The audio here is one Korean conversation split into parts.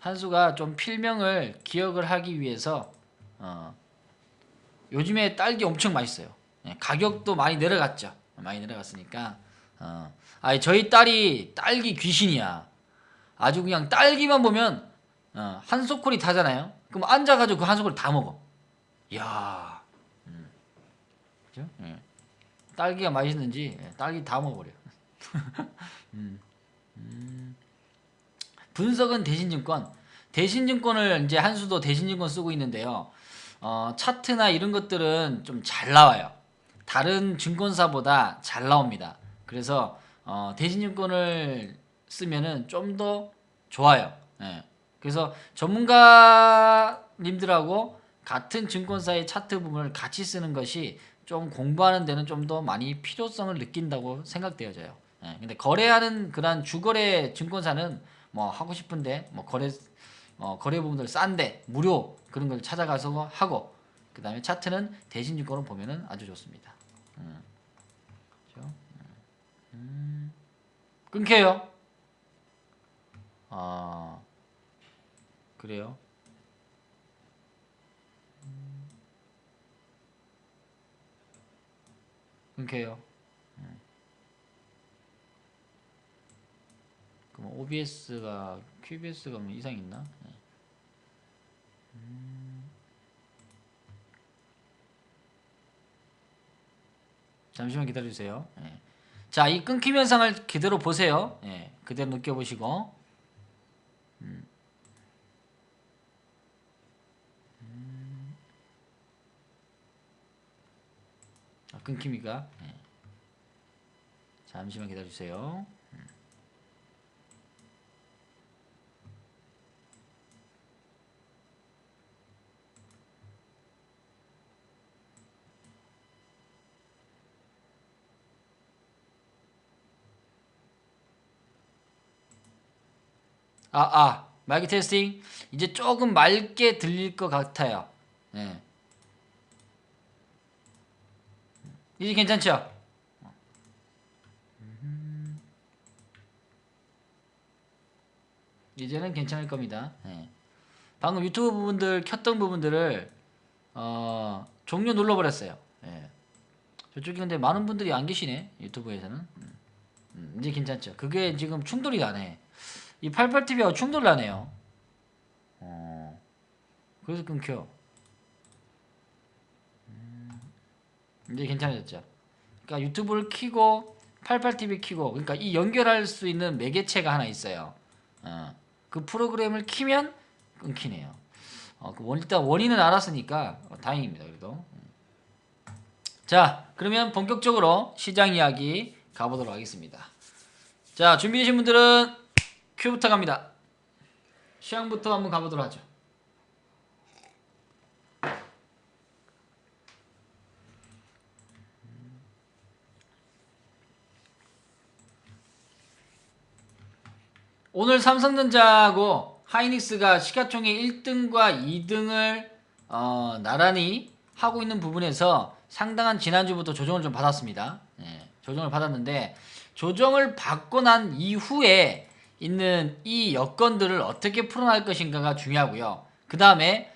한수가 좀 필명을 기억을 하기 위해서 요즘에 딸기 엄청 맛있어요. 예, 가격도 많이 내려갔죠. 많이 내려갔으니까 저희 딸이 딸기 귀신이야. 아주 그냥 딸기만 보면 한 소쿠리 타잖아요. 그럼 앉아가지고 그 한 소쿠리 다 먹어. 이야, 그죠? 예. 딸기가 맛있는지 딸기 다 먹어버려. 분석은 대신증권. 대신증권을 이제 한수도 대신증권 쓰고 있는데요. 차트나 이런 것들은 좀 잘 나와요. 다른 증권사보다 잘 나옵니다. 그래서 대신증권을 쓰면은 좀 더 좋아요. 예. 그래서 전문가님들하고 같은 증권사의 차트 부분을 같이 쓰는 것이 좀 공부하는 데는 좀 더 많이 필요성을 느낀다고 생각되어져요. 예. 근데 거래하는 그런 주거래 증권사는 뭐 하고 싶은데 뭐 거래 부분들 싼데 무료 그런 걸 찾아가서 하고, 그 다음에 차트는 대신증권을 보면은 아주 좋습니다. 그렇죠? 끊겨요. 아, 그래요. 끊겨요. 그럼 OBS가 QBS가 뭐 이상 있나? 네. 잠시만 기다려주세요. 예. 자, 이 끊김 현상을 그대로 보세요. 예, 그대로 느껴보시고. 끊김이가. 예. 잠시만 기다려주세요. 마이크 테스팅. 이제 조금 맑게 들릴 것 같아요. 예. 이제 괜찮죠? 이제는 괜찮을 겁니다. 예. 방금 유튜브 부분들 켰던 부분들을 종료 눌러버렸어요. 예. 저쪽에 근데 많은 분들이 안 계시네, 유튜브에서는. 이제 괜찮죠. 그게 지금 충돌이 나네. 이 88TV하고 충돌 나네요. 그래서 끊겨. 이제 괜찮아졌죠. 그러니까 유튜브를 키고 88TV 키고, 그러니까 이 연결할 수 있는 매개체가 하나 있어요. 그 프로그램을 키면 끊기네요. 일단 원인은 알았으니까 다행입니다. 그래도. 자, 그러면 본격적으로 시장 이야기 가보도록 하겠습니다. 자, 준비되신 분들은 큐부터 갑니다. 시장부터 한번 가보도록 하죠. 오늘 삼성전자하고 하이닉스가 시가총액 1등과 2등을 나란히 하고 있는 부분에서 상당한 지난주부터 조정을 좀 받았습니다. 예, 조정을 받았는데, 조정을 받고 난 이후에 있는 이 여건들을 어떻게 풀어나갈 것인가가 중요하고요. 그 다음에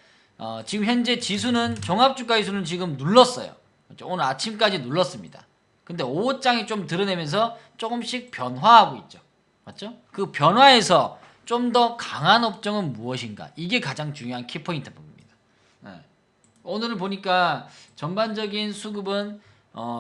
지금 현재 지수는, 종합주가지수는 지금 눌렀어요. 오늘 아침까지 눌렀습니다. 근데 오후장이 좀 드러내면서 조금씩 변화하고 있죠. 맞죠? 그 변화에서 좀 더 강한 업종은 무엇인가? 이게 가장 중요한 키포인트 부분입니다. 네. 오늘 보니까 전반적인 수급은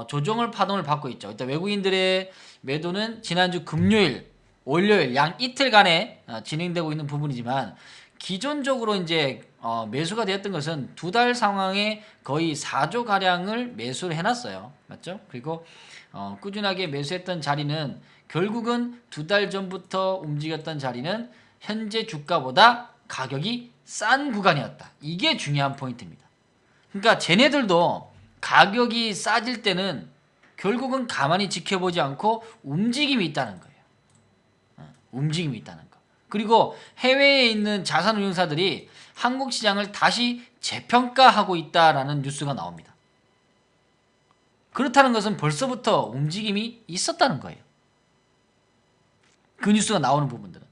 조정을 파동을 받고 있죠. 일단 외국인들의 매도는 지난주 금요일, 월요일 양 이틀간에 진행되고 있는 부분이지만, 기존적으로 이제 매수가 되었던 것은 두 달 상황에 거의 4조 가량을 매수를 해놨어요. 맞죠? 그리고 꾸준하게 매수했던 자리는 결국은 두 달 전부터 움직였던 자리는 현재 주가보다 가격이 싼 구간이었다. 이게 중요한 포인트입니다. 그러니까 쟤네들도 가격이 싸질 때는 결국은 가만히 지켜보지 않고 움직임이 있다는 거예요. 움직임이 있다는 거. 그리고 해외에 있는 자산운용사들이 한국 시장을 다시 재평가하고 있다라는 뉴스가 나옵니다. 그렇다는 것은 벌써부터 움직임이 있었다는 거예요. 그 뉴스가 나오는 부분들은.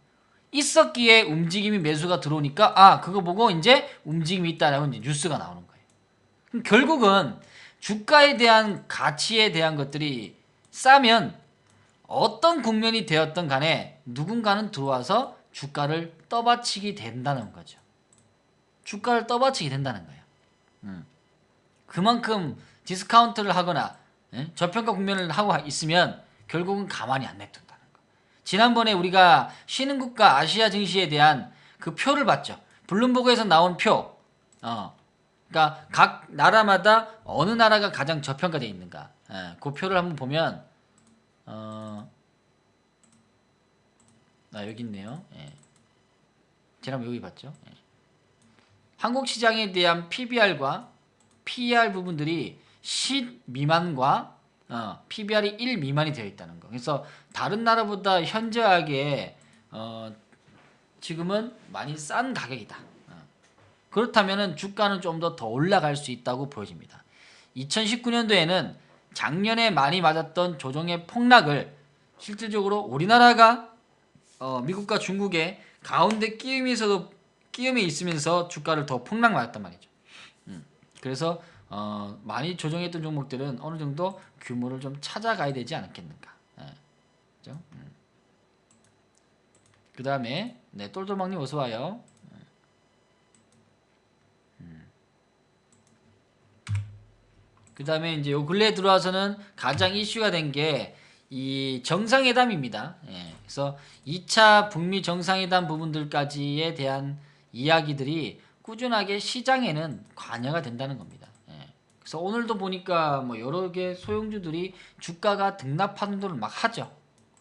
있었기에 움직임이 매수가 들어오니까 아 그거 보고 이제 움직임이 있다라고 이제 뉴스가 나오는 거예요. 그럼 결국은 주가에 대한 가치에 대한 것들이 싸면 어떤 국면이 되었던 간에 누군가는 들어와서 주가를 떠받치게 된다는 거죠. 주가를 떠받치게 된다는 거예요. 그만큼 디스카운트를 하거나 저평가 국면을 하고 있으면 결국은 가만히 안 냅둔다는 거. 지난번에 우리가 신흥국가 아시아 증시에 대한 그 표를 봤죠. 블룸버그에서 나온 표. 그러니까 각 나라마다 어느 나라가 가장 저평가되어 있는가. 그 표를 한번 보면 여기 있네요. 지난번 여기 봤죠. 한국 시장에 대한 PBR과 PER 부분들이 10 미만과 PBR이 1 미만이 되어 있다는 거. 그래서 다른 나라보다 현저하게 지금은 많이 싼 가격이다. 그렇다면 주가는 좀 더 올라갈 수 있다고 보여집니다. 2019년도에는 작년에 많이 맞았던 조정의 폭락을 실질적으로 우리나라가 미국과 중국의 가운데 끼움에 있으면서 주가를 더 폭락 맞았단 말이죠. 그래서 많이 조정했던 종목들은 어느 정도 규모를 좀 찾아가야 되지 않겠는가. 그죠? 그 다음에 똘똘망님 어서 와요. 그 다음에 이제 요 근래에 들어와서는 가장 이슈가 된 게 이 정상회담입니다. 그래서 2차 북미 정상회담 부분들까지에 대한 이야기들이 꾸준하게 시장에는 관여가 된다는 겁니다. 그래서 오늘도 보니까 뭐 여러 개 소형주들이 주가가 등락 판도를 막 하죠.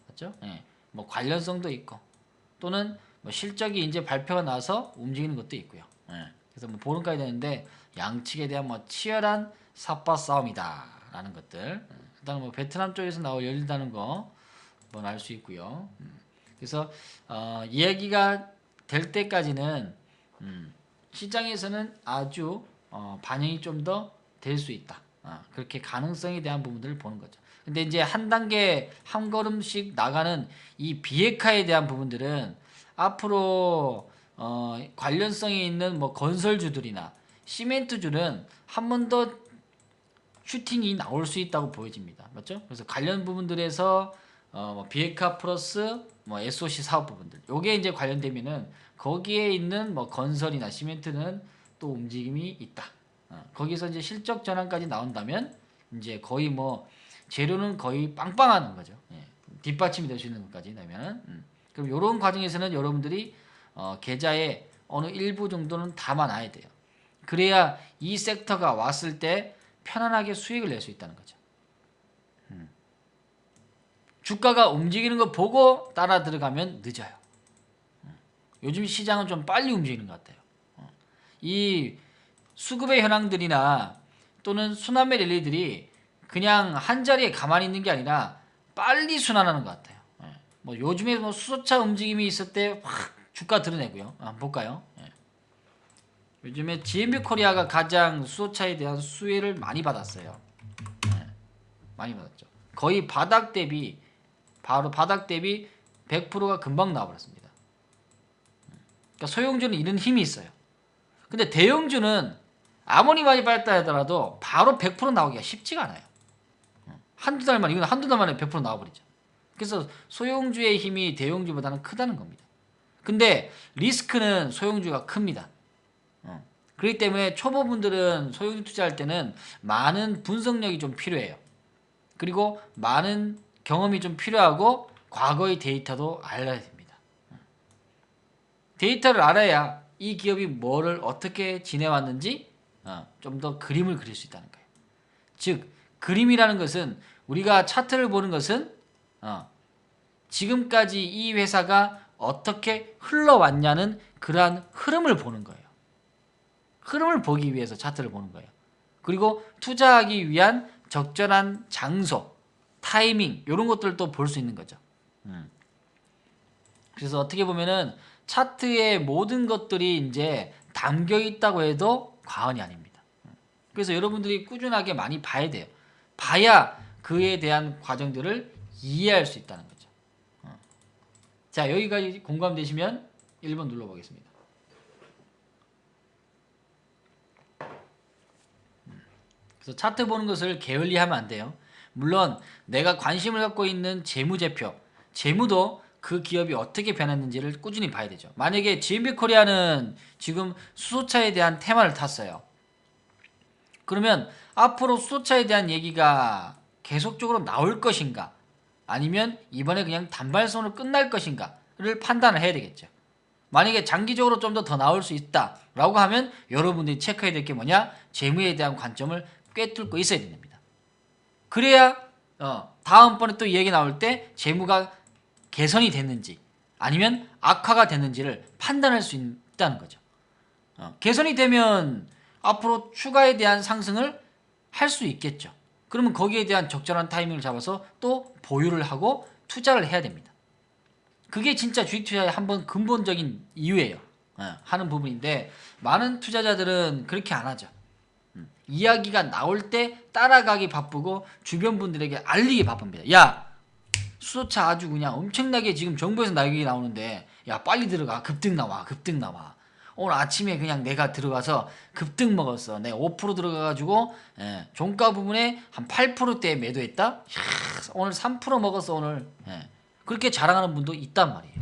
맞죠? 뭐 관련성도 있고 또는 뭐 실적이 이제 발표가 나서 움직이는 것도 있고요. 그래서 뭐 보름까지 되는데 양측에 대한 뭐 치열한 삿바 싸움이다라는 것들. 일단 뭐 베트남 쪽에서 열린다는 거 뭐 알 수 있고요. 그래서 이야기가 될 때까지는 시장에서는 아주 반영이 좀 더 될 수 있다. 그렇게 가능성에 대한 부분들을 보는 거죠. 근데 이제 한 단계 한 걸음씩 나가는 이 비핵화에 대한 부분들은 앞으로 관련성이 있는 뭐 건설주들이나 시멘트주는 한 번 더 슈팅이 나올 수 있다고 보여집니다. 맞죠? 그래서 관련 부분들에서 뭐 비핵화 플러스 뭐 SOC 사업 부분들 요게 이제 관련되면은 거기에 있는 뭐 건설이나 시멘트는 또 움직임이 있다. 거기서 이제 실적 전환까지 나온다면 이제 거의 뭐 재료는 거의 빵빵하는 거죠. 뒷받침이 될 수 있는 것까지 되면 그럼 이런 과정에서는 여러분들이 계좌에 어느 일부 정도는 담아놔야 돼요. 그래야 이 섹터가 왔을 때 편안하게 수익을 낼 수 있다는 거죠. 주가가 움직이는 거 보고 따라 들어가면 늦어요. 요즘 시장은 좀 빨리 움직이는 것 같아요. 이 수급의 현황들이나 또는 순환매 랠리들이 그냥 한 자리에 가만히 있는 게 아니라 빨리 순환하는 것 같아요. 뭐 요즘에 뭐 수소차 움직임이 있을 때 확 주가 드러내고요. 한번 볼까요? 요즘에 GMB 코리아가 가장 수소차에 대한 수혜를 많이 받았어요. 많이 받았죠. 거의 바닥 대비 바로 바닥 대비 100%가 금방 나와버렸습니다. 그러니까 소형주는 이런 힘이 있어요. 근데 대형주는 아무리 많이 빨다 하더라도 바로 100% 나오기가 쉽지가 않아요. 한두 달 만에, 이건 한두 달 만에 100% 나와버리죠. 그래서 소형주의 힘이 대형주보다는 크다는 겁니다. 근데 리스크는 소형주가 큽니다. 그렇기 때문에 초보분들은 소형주 투자할 때는 많은 분석력이 좀 필요해요. 그리고 많은 경험이 좀 필요하고 과거의 데이터도 알아야 됩니다. 데이터를 알아야 이 기업이 뭐를 어떻게 지내왔는지 좀 더 그림을 그릴 수 있다는 거예요. 즉 그림이라는 것은 우리가 차트를 보는 것은 지금까지 이 회사가 어떻게 흘러왔냐는 그러한 흐름을 보는 거예요. 흐름을 보기 위해서 차트를 보는 거예요. 그리고 투자하기 위한 적절한 장소, 타이밍 이런 것들도 볼 수 있는 거죠. 그래서 어떻게 보면은 차트의 모든 것들이 이제 담겨 있다고 해도 과언이 아닙니다. 그래서 여러분들이 꾸준하게 많이 봐야 돼요. 봐야 그에 대한 과정들을 이해할 수 있다는 거죠. 자, 여기까지 공감되시면 1번 눌러보겠습니다. 그래서 차트 보는 것을 게을리하면 안 돼요. 물론 내가 관심을 갖고 있는 재무제표, 재무도 그 기업이 어떻게 변했는지를 꾸준히 봐야 되죠. 만약에 GMB 코리아는 지금 수소차에 대한 테마를 탔어요. 그러면 앞으로 수소차에 대한 얘기가 계속적으로 나올 것인가, 아니면 이번에 그냥 단발성으로 끝날 것인가를 판단을 해야 되겠죠. 만약에 장기적으로 좀 더 나올 수 있다라고 하면 여러분들이 체크해야 될 게 뭐냐? 재무에 대한 관점을 꿰뚫고 있어야 됩니다. 그래야 다음번에 또 얘기 나올 때 재무가 개선이 됐는지 아니면 악화가 됐는지를 판단할 수 있다는 거죠. 개선이 되면 앞으로 추가에 대한 상승을 할 수 있겠죠. 그러면 거기에 대한 적절한 타이밍을 잡아서 또 보유를 하고 투자를 해야 됩니다. 그게 진짜 주식 투자의 한번 근본적인 이유예요. 하는 부분인데 많은 투자자들은 그렇게 안 하죠. 이야기가 나올 때 따라가기 바쁘고 주변 분들에게 알리기 바쁩니다. 야, 수소차 아주 그냥 엄청나게 지금 정부에서 얘기 나오는데 야 빨리 들어가, 급등 나와, 급등 나와. 오늘 아침에 그냥 내가 들어가서 급등 먹었어. 내가 5% 들어가가지고 종가 부분에 한 8%대 매도했다. 이야, 오늘 3% 먹었어 오늘. 그렇게 자랑하는 분도 있단 말이에요.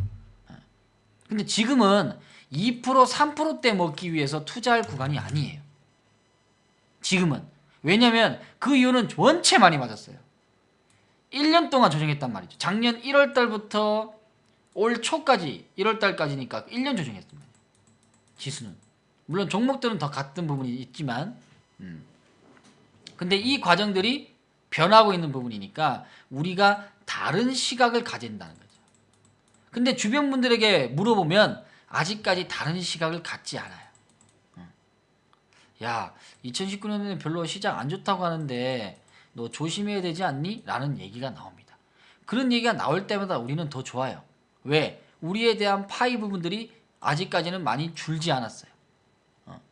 근데 지금은 2% 3%대 먹기 위해서 투자할 구간이 아니에요. 지금은. 왜냐면 그 이유는 원체 많이 맞았어요. 1년 동안 조정했단 말이죠. 작년 1월 달부터 올 초까지 1월 달까지니까 1년 조정했습니다. 지수는. 물론 종목들은 더 같은 부분이 있지만 근데 이 과정들이 변하고 있는 부분이니까 우리가 다른 시각을 가진다는 거죠. 근데 주변 분들에게 물어보면 아직까지 다른 시각을 갖지 않아요. 야, 2019년에는 별로 시장 안 좋다고 하는데 너 조심해야 되지 않니? 라는 얘기가 나옵니다. 그런 얘기가 나올 때마다 우리는 더 좋아요. 왜? 우리에 대한 파이 부분들이 아직까지는 많이 줄지 않았어요.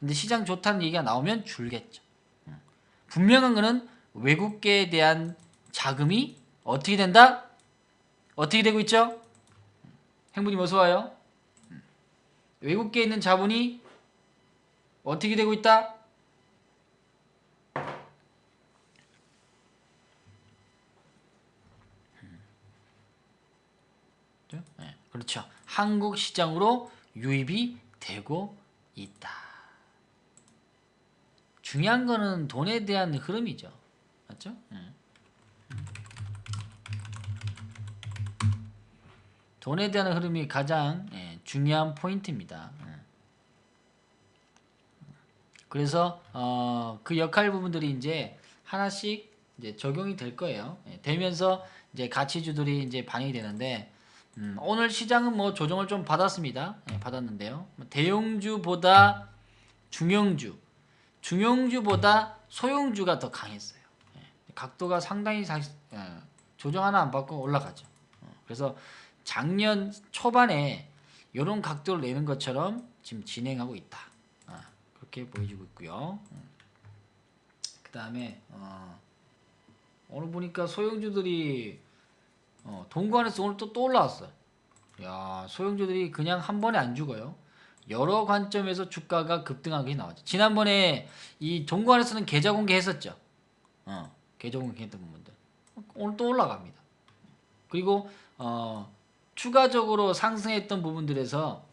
근데 시장 좋다는 얘기가 나오면 줄겠죠. 분명한 거는 외국계에 대한 자금이 어떻게 된다? 어떻게 되고 있죠? 행부님 어서 와요. 외국계에 있는 자본이 어떻게 되고 있다? 네, 그렇죠. 한국 시장으로 유입이 되고 있다. 중요한 거는 돈에 대한 흐름이죠. 맞죠? 돈에 대한 흐름이 가장 중요한 포인트입니다. 그래서 그 역할 부분들이 이제 하나씩 이제 적용이 될 거예요. 되면서 이제 가치주들이 이제 반영이 되는데 오늘 시장은 뭐 조정을 좀 받았습니다. 받았는데요. 대형주보다 중형주보다 소형주가 더 강했어요. 각도가 상당히 조정 하나 안 받고 올라가죠. 그래서 작년 초반에 이런 각도를 내는 것처럼 지금 진행하고 있다. 그렇게 보여지고 있고요. 그 다음에 오늘 보니까 소형주들이 동관에서 오늘 또 올라왔어요. 야, 소형주들이 그냥 한 번에 안 죽어요. 여러 관점에서 주가가 급등하게 나왔죠. 지난번에 이 동관에서는 계좌 공개했었죠. 계좌 공개했던 부분들. 오늘 또 올라갑니다. 그리고 추가적으로 상승했던 부분들에서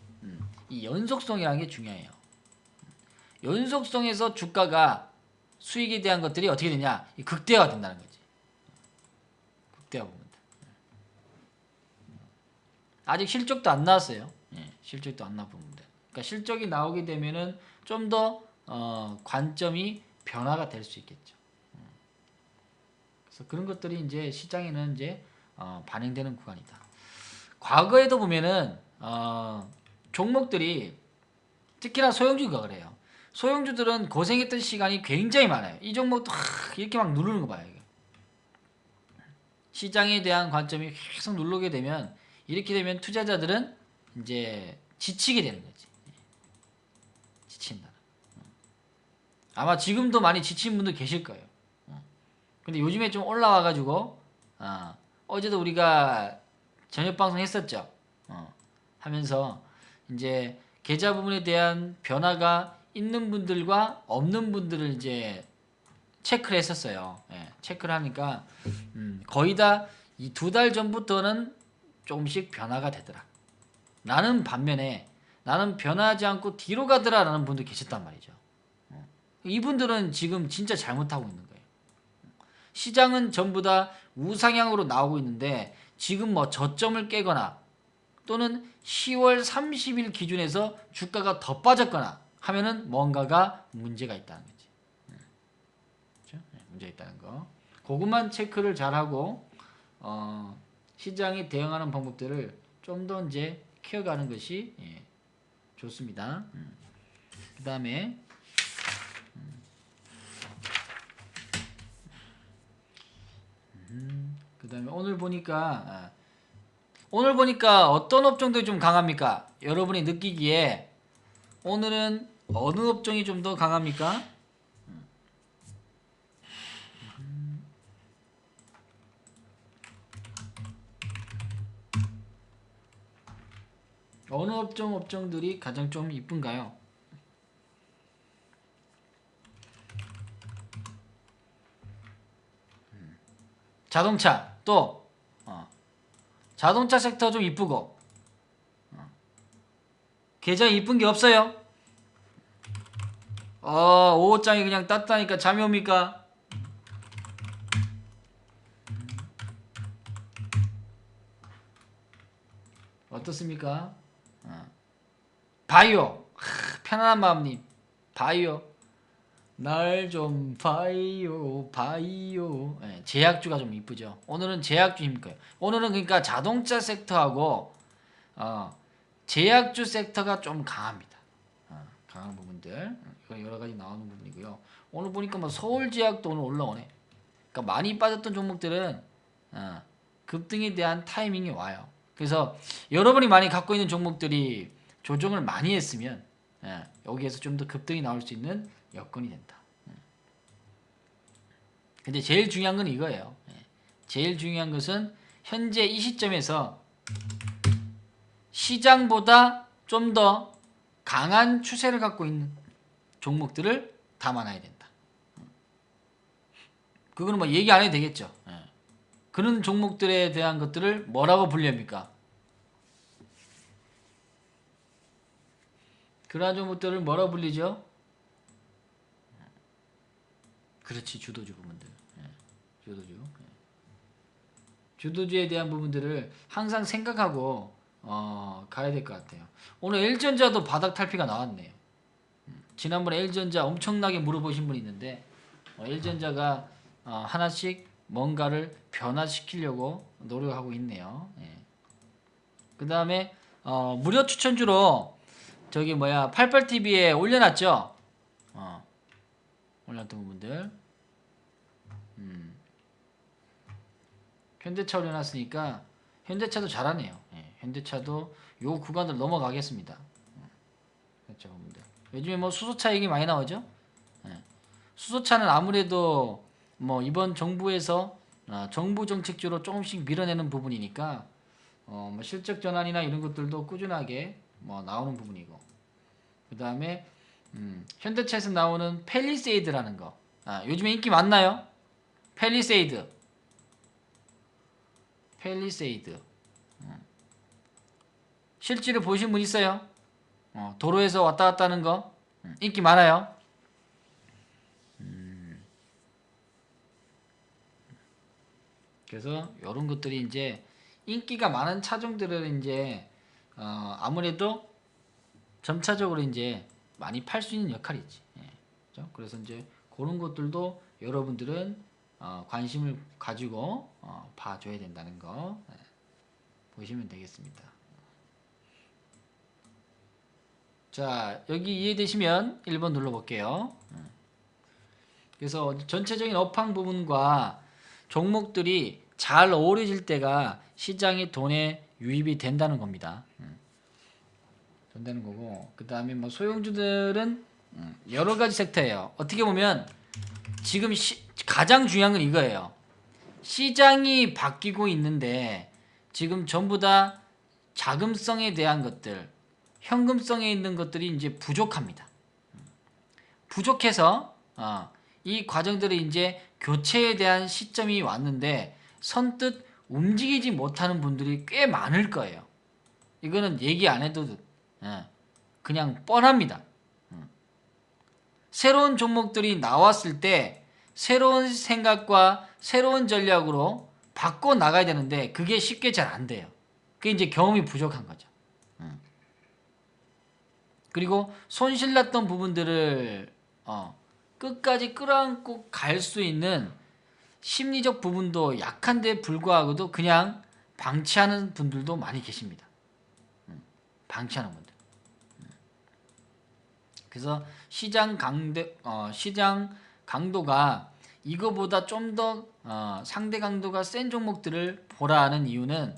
이 연속성이라는 게 중요해요. 연속성에서 주가가 수익에 대한 것들이 어떻게 되냐? 극대화가 된다는 거지. 극대화 부분들. 아직 실적도 안 나왔어요. 실적도 안 나온 부분들. 그러니까 실적이 나오게 되면은 좀 더 관점이 변화가 될 수 있겠죠. 그래서 그런 것들이 이제 시장에는 이제 반영되는 구간이다. 과거에도 보면은 종목들이 특히나 소형주가 그래요. 소형주들은 고생했던 시간이 굉장히 많아요. 이 종목도 이렇게 막 누르는 거 봐요. 시장에 대한 관점이 계속 누르게 되면 이렇게 되면 투자자들은 이제 지치게 되는 거지. 지친다. 아마 지금도 많이 지친 분들 계실 거예요. 근데 요즘에 좀 올라와가지고 어제도 우리가 저녁 방송 했었죠. 하면서 이제 계좌 부분에 대한 변화가 있는 분들과 없는 분들을 이제 체크를 했었어요. 예, 체크를 하니까 거의 다 이 2달 전부터는 조금씩 변화가 되더라. 나는 변하지 않고 뒤로 가더라라는 분도 계셨단 말이죠. 이분들은 지금 진짜 잘못하고 있는 거예요. 시장은 전부 다 우상향으로 나오고 있는데 지금 뭐 저점을 깨거나 또는 10월 30일 기준에서 주가가 더 빠졌거나 하면은 뭔가가 문제가 있다는 거지. 그렇죠? 문제가 있다는 거. 그것만 체크를 잘하고 시장에 대응하는 방법들을 좀 더 이제 키워가는 것이 좋습니다. 그 다음에 오늘 보니까 어떤 업종들이 좀 강합니까? 여러분이 느끼기에 오늘은 어느 업종이 좀 더 강합니까? 어느 업종들이 가장 좀 이쁜가요? 자동차 또 자동차 섹터 좀 이쁘고 계좌 이쁜 게 없어요? 5호장이 그냥 땄다니까 잠이 옵니까? 어떻습니까? 바이오 편안한 마음님 바이오 날 좀 바이오 제약주가 좀 이쁘죠. 오늘은 제약주인 거예요. 오늘은 그러니까 자동차 섹터하고 제약주 섹터가 좀 강합니다. 강한 부분들 이거 여러 가지 나오는 부분이고요. 오늘 보니까 뭐 서울제약도 오늘 올라오네. 그러니까 많이 빠졌던 종목들은 급등에 대한 타이밍이 와요. 그래서 여러분이 많이 갖고 있는 종목들이 조정을 많이 했으면 여기에서 좀 더 급등이 나올 수 있는 여건이 된다. 근데 제일 중요한 건 이거예요. 제일 중요한 것은 현재 이 시점에서 시장보다 좀 더 강한 추세를 갖고 있는 종목들을 담아놔야 된다. 그거는 뭐 얘기 안 해도 되겠죠. 그런 종목들에 대한 것들을 뭐라고 분류합니까? 그러한 종목들을 뭐라고 불리죠? 그렇지, 주도주 부분들. 주도주. 주도주에 대한 부분들을 항상 생각하고 가야 될 것 같아요. 오늘 L전자도 바닥 탈피가 나왔네요. 지난번에 L전자 엄청나게 물어보신 분이 있는데 L전자가 하나씩 뭔가를 변화시키려고 노력하고 있네요. 그 다음에 무료 추천주로 저기 88TV에 올려놨죠. 올려놨던 부분들 현대차 올려놨으니까 현대차도 잘하네요. 현대차도 요 구간을 넘어가겠습니다. 그렇죠, 부분들. 요즘에 뭐 수소차 얘기 많이 나오죠. 수소차는 아무래도 뭐 이번 정부에서 정부 정책주로 조금씩 밀어내는 부분이니까 뭐 실적 전환이나 이런 것들도 꾸준하게 뭐 나오는 부분이고, 그 다음에 현대차에서 나오는 팰리세이드라는 거 요즘에 인기 많나요? 팰리세이드 실제로 보신 분 있어요? 도로에서 왔다 갔다 하는 거 인기 많아요. 그래서 이런 것들이 이제 인기가 많은 차종들을 이제 아무래도 점차적으로 이제 많이 팔 수 있는 역할이지. 그렇죠? 그래서 이제 그런 것들도 여러분들은 관심을 가지고 봐줘야 된다는 거 보시면 되겠습니다. 자, 여기 이해되시면 1번 눌러볼게요. 그래서 전체적인 업황 부분과 종목들이 잘 어우러질 때가 시장에 돈에 유입이 된다는 겁니다. 된다는 거고, 그 다음에 뭐 소형주들은 여러 가지 섹터예요. 어떻게 보면 지금 가장 중요한 건 이거예요. 시장이 바뀌고 있는데 지금 전부 다 자금성에 대한 것들, 현금성에 있는 것들이 이제 부족합니다. 부족해서 이 과정들이 이제 교체에 대한 시점이 왔는데 선뜻 움직이지 못하는 분들이 꽤 많을 거예요. 이거는 얘기 안 해도 그냥 뻔합니다. 새로운 종목들이 나왔을 때 새로운 생각과 새로운 전략으로 바꿔 나가야 되는데 그게 쉽게 잘 안 돼요. 그게 이제 경험이 부족한 거죠. 그리고 손실났던 부분들을 끝까지 끌어안고 갈 수 있는 심리적 부분도 약한데 불구하고도 그냥 방치하는 분들도 많이 계십니다. 방치하는 분들. 그래서 시장 강도가 이거보다 좀 더 상대 강도가 센 종목들을 보라 하는 이유는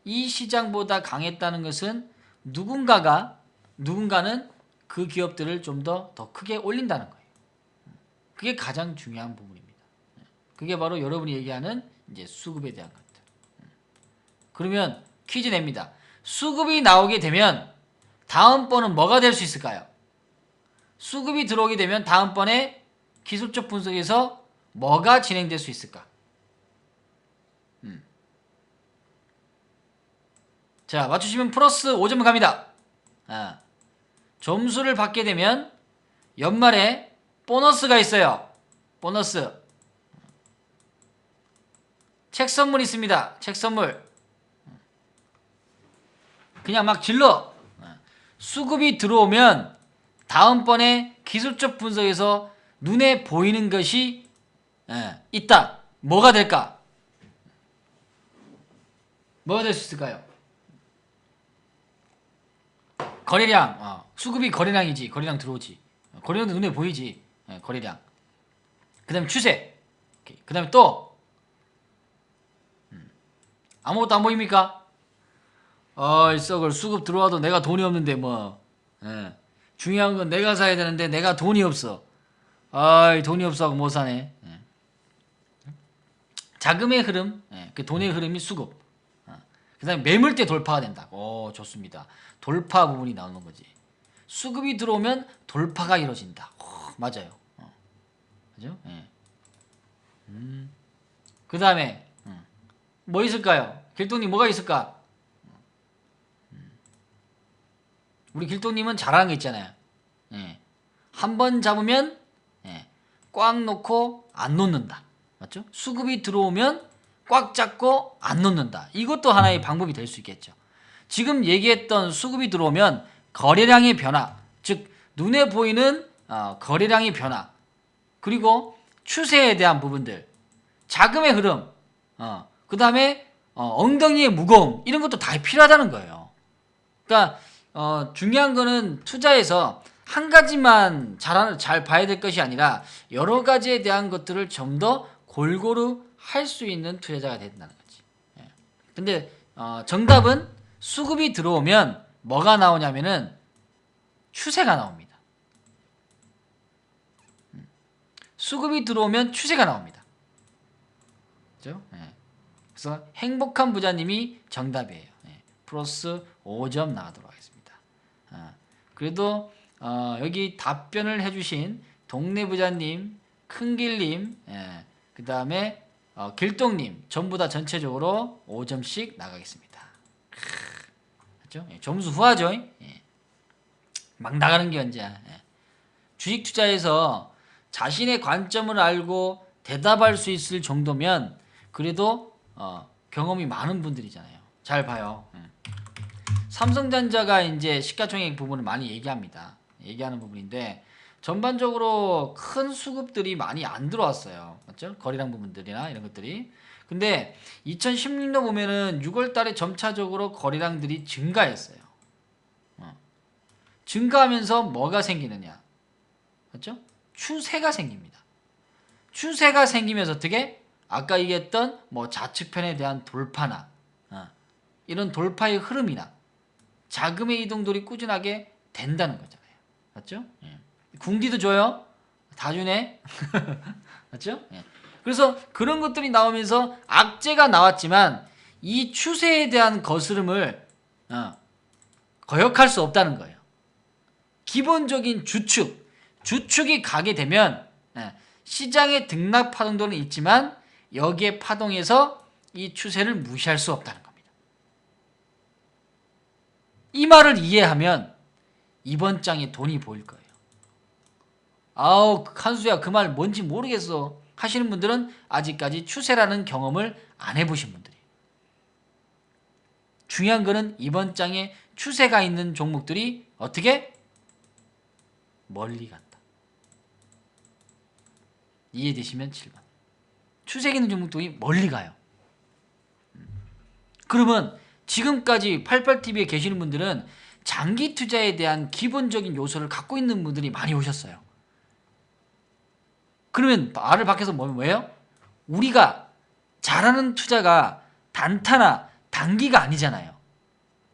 이 시장보다 강했다는 것은 누군가는 그 기업들을 좀 더 크게 올린다는 거예요. 그게 가장 중요한 부분입니다. 그게 바로 여러분이 얘기하는 이제 수급에 대한 것들. 그러면 퀴즈 냅니다. 수급이 나오게 되면 다음번은 뭐가 될 수 있을까요? 수급이 들어오게 되면 다음번에 기술적 분석에서 뭐가 진행될 수 있을까? 자, 맞추시면 플러스 5점 갑니다. 점수를 받게 되면 연말에 보너스가 있어요. 보너스. 책 선물 있습니다. 책 선물. 그냥 막 질러. 수급이 들어오면 다음번에 기술적 분석에서 눈에 보이는 것이 있다. 뭐가 될까? 뭐가 될 수 있을까요? 거래량. 수급이 거래량이지. 거래량 들어오지. 거래량도 눈에 보이지. 거래량. 그 다음에 추세. 그 다음에 또 아무것도 안 보입니까? 이 썩을 수급 들어와도 내가 돈이 없는데 뭐. 중요한 건 내가 사야 되는데 내가 돈이 없어. 돈이 없어하고 못 사네. 자금의 흐름, 그 돈의 흐름이 수급. 그 다음에 매물대 돌파가 된다. 좋습니다. 돌파 부분이 나오는 거지. 수급이 들어오면 돌파가 이루어진다. 맞아요. 그죠? 그 다음에 뭐 있을까요? 길동님 뭐가 있을까? 우리 길동님은 잘하는 거 있잖아요. 한 번 잡으면 꽉 놓고 안 놓는다. 맞죠? 수급이 들어오면 꽉 잡고 안 놓는다. 이것도 하나의 방법이 될 수 있겠죠. 지금 얘기했던 수급이 들어오면 거래량의 변화, 즉 눈에 보이는 거래량의 변화, 그리고 추세에 대한 부분들, 자금의 흐름, 그 다음에 엉덩이의 무거움, 이런 것도 다 필요하다는 거예요. 그러니까 중요한 거는 투자에서 한 가지만 잘 봐야 될 것이 아니라 여러 가지에 대한 것들을 좀 더 골고루 할 수 있는 투자자가 된다는 거지. 근데 정답은 수급이 들어오면 뭐가 나오냐면은 추세가 나옵니다. 수급이 들어오면 추세가 나옵니다. 그죠? 그래서 행복한 부자님이 정답이에요. 플러스 5점 나가도록 하겠습니다. 그래도 여기 답변을 해주신 동네 부자님, 큰길님, 그 다음에 길동님 전부 다 전체적으로 5점씩 나가겠습니다. 그렇죠? 점수 후하죠? 막 나가는 게 언제야? 주식 투자에서 자신의 관점을 알고 대답할 수 있을 정도면 그래도 경험이 많은 분들이잖아요. 잘 봐요. 삼성전자가 이제 시가총액 부분을 많이 얘기하는 부분인데 전반적으로 큰 수급들이 많이 안 들어왔어요. 맞죠? 거래량 부분들이나 이런 것들이. 근데 2016년 보면은 6월 달에 점차적으로 거래량들이 증가했어요. 증가하면서 뭐가 생기느냐? 맞죠? 추세가 생깁니다. 추세가 생기면서 어떻게? 아까 얘기했던 뭐 좌측편에 대한 돌파나 이런 돌파의 흐름이나 자금의 이동들이 꾸준하게 된다는 거잖아요. 맞죠? 궁디도 줘요. 다 주네. 맞죠? 그래서 그런 것들이 나오면서 악재가 나왔지만 이 추세에 대한 거스름을 거역할 수 없다는 거예요. 기본적인 주축이 가게 되면 시장의 등락 파동도는 있지만 여기에 파동에서 이 추세를 무시할 수 없다는 겁니다. 이 말을 이해하면 이번 장에 돈이 보일 거예요. 아우 한수야 그 말 뭔지 모르겠어 하시는 분들은 아직까지 추세라는 경험을 안 해보신 분들이에요. 중요한 거는 이번 장에 추세가 있는 종목들이 어떻게? 멀리 간다. 이해되시면 7번. 추세 있는 종목들이 멀리 가요. 그러면 지금까지 88TV에 계시는 분들은 장기 투자에 대한 기본적인 요소를 갖고 있는 분들이 많이 오셨어요. 그러면 말을 밖에서 뭐예요? 우리가 잘하는 투자가 단타나 단기가 아니잖아요.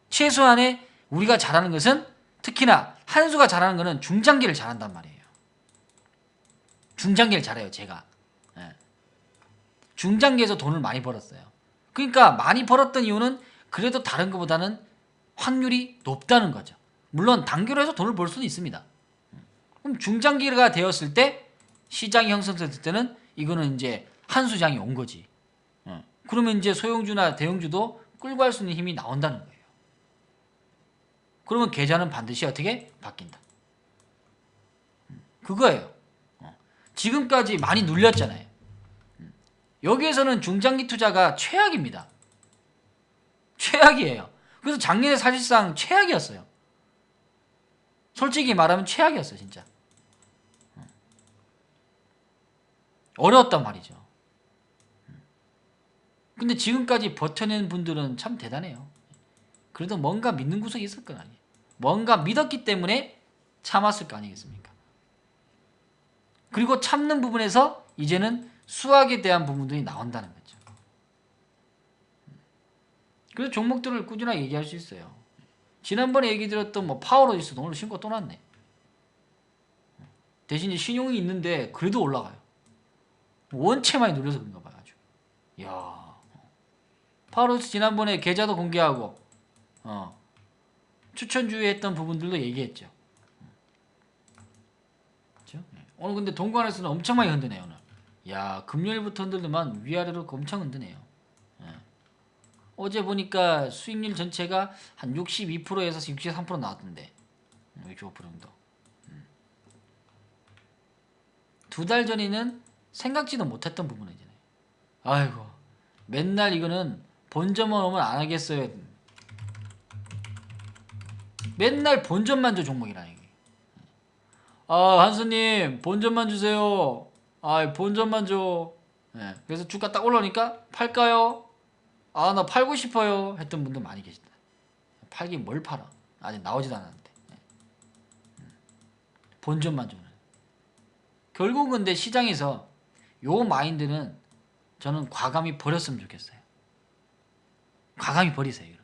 최소한의 우리가 잘하는 것은 특히나 한수가 잘하는 것은 중장기를 잘한단 말이에요. 중장기를 잘해요 제가. 중장기에서 돈을 많이 벌었어요. 그러니까 많이 벌었던 이유는 그래도 다른 것보다는 확률이 높다는 거죠. 물론 단기로 해서 돈을 벌 수도 있습니다. 그럼 중장기가 되었을 때 시장이 형성됐을 때는 이거는 이제 한수장이 온 거지. 그러면 이제 소형주나 대형주도 끌고 갈 수 있는 힘이 나온다는 거예요. 그러면 계좌는 반드시 어떻게? 바뀐다. 그거예요. 지금까지 많이 눌렸잖아요. 여기에서는 중장기 투자가 최악입니다. 최악이에요. 그래서 작년에 사실상 최악이었어요. 솔직히 말하면 최악이었어요 진짜. 어려웠단 말이죠. 근데 지금까지 버텨낸 분들은 참 대단해요. 그래도 뭔가 믿는 구석이 있을 건 아니에요. 뭔가 믿었기 때문에 참았을 거 아니겠습니까? 그리고 참는 부분에서 이제는 수학에 대한 부분들이 나온다는 거죠. 그래서 종목들을 꾸준하게 얘기할 수 있어요. 지난번에 얘기 드렸던 뭐 파워로지스도 오늘 신고 또 났네. 대신에 신용이 있는데 그래도 올라가요. 원체 많이 눌려서 그런가 봐요. 아주. 이야. 파워로지스 지난번에 계좌도 공개하고 추천주에 했던 부분들도 얘기했죠. 그렇죠? 오늘 근데 동관에서는 엄청 많이 흔드네요. 오늘. 야 금요일부터 흔들더만 위아래로 엄청 흔드네요. 어제 보니까 수익률 전체가 한 62%에서 63% 나왔던데 65% 정도. 2달 전에는 생각지도 못했던 부분이잖아요. 아이고 맨날 이거는 본점만 오면 안 하겠어요. 맨날 본점만 줘 종목이라 이게. 아 한수님 본점만 주세요. 아 본점만 줘. 그래서 주가 딱 올라오니까 팔까요? 아 나 팔고 싶어요 했던 분들 많이 계시다. 팔긴 뭘 팔아 아직 나오지도 않았는데. 본전만 주는. 결국은 근데 시장에서 요 마인드는 저는 과감히 버렸으면 좋겠어요. 과감히 버리세요. 이런.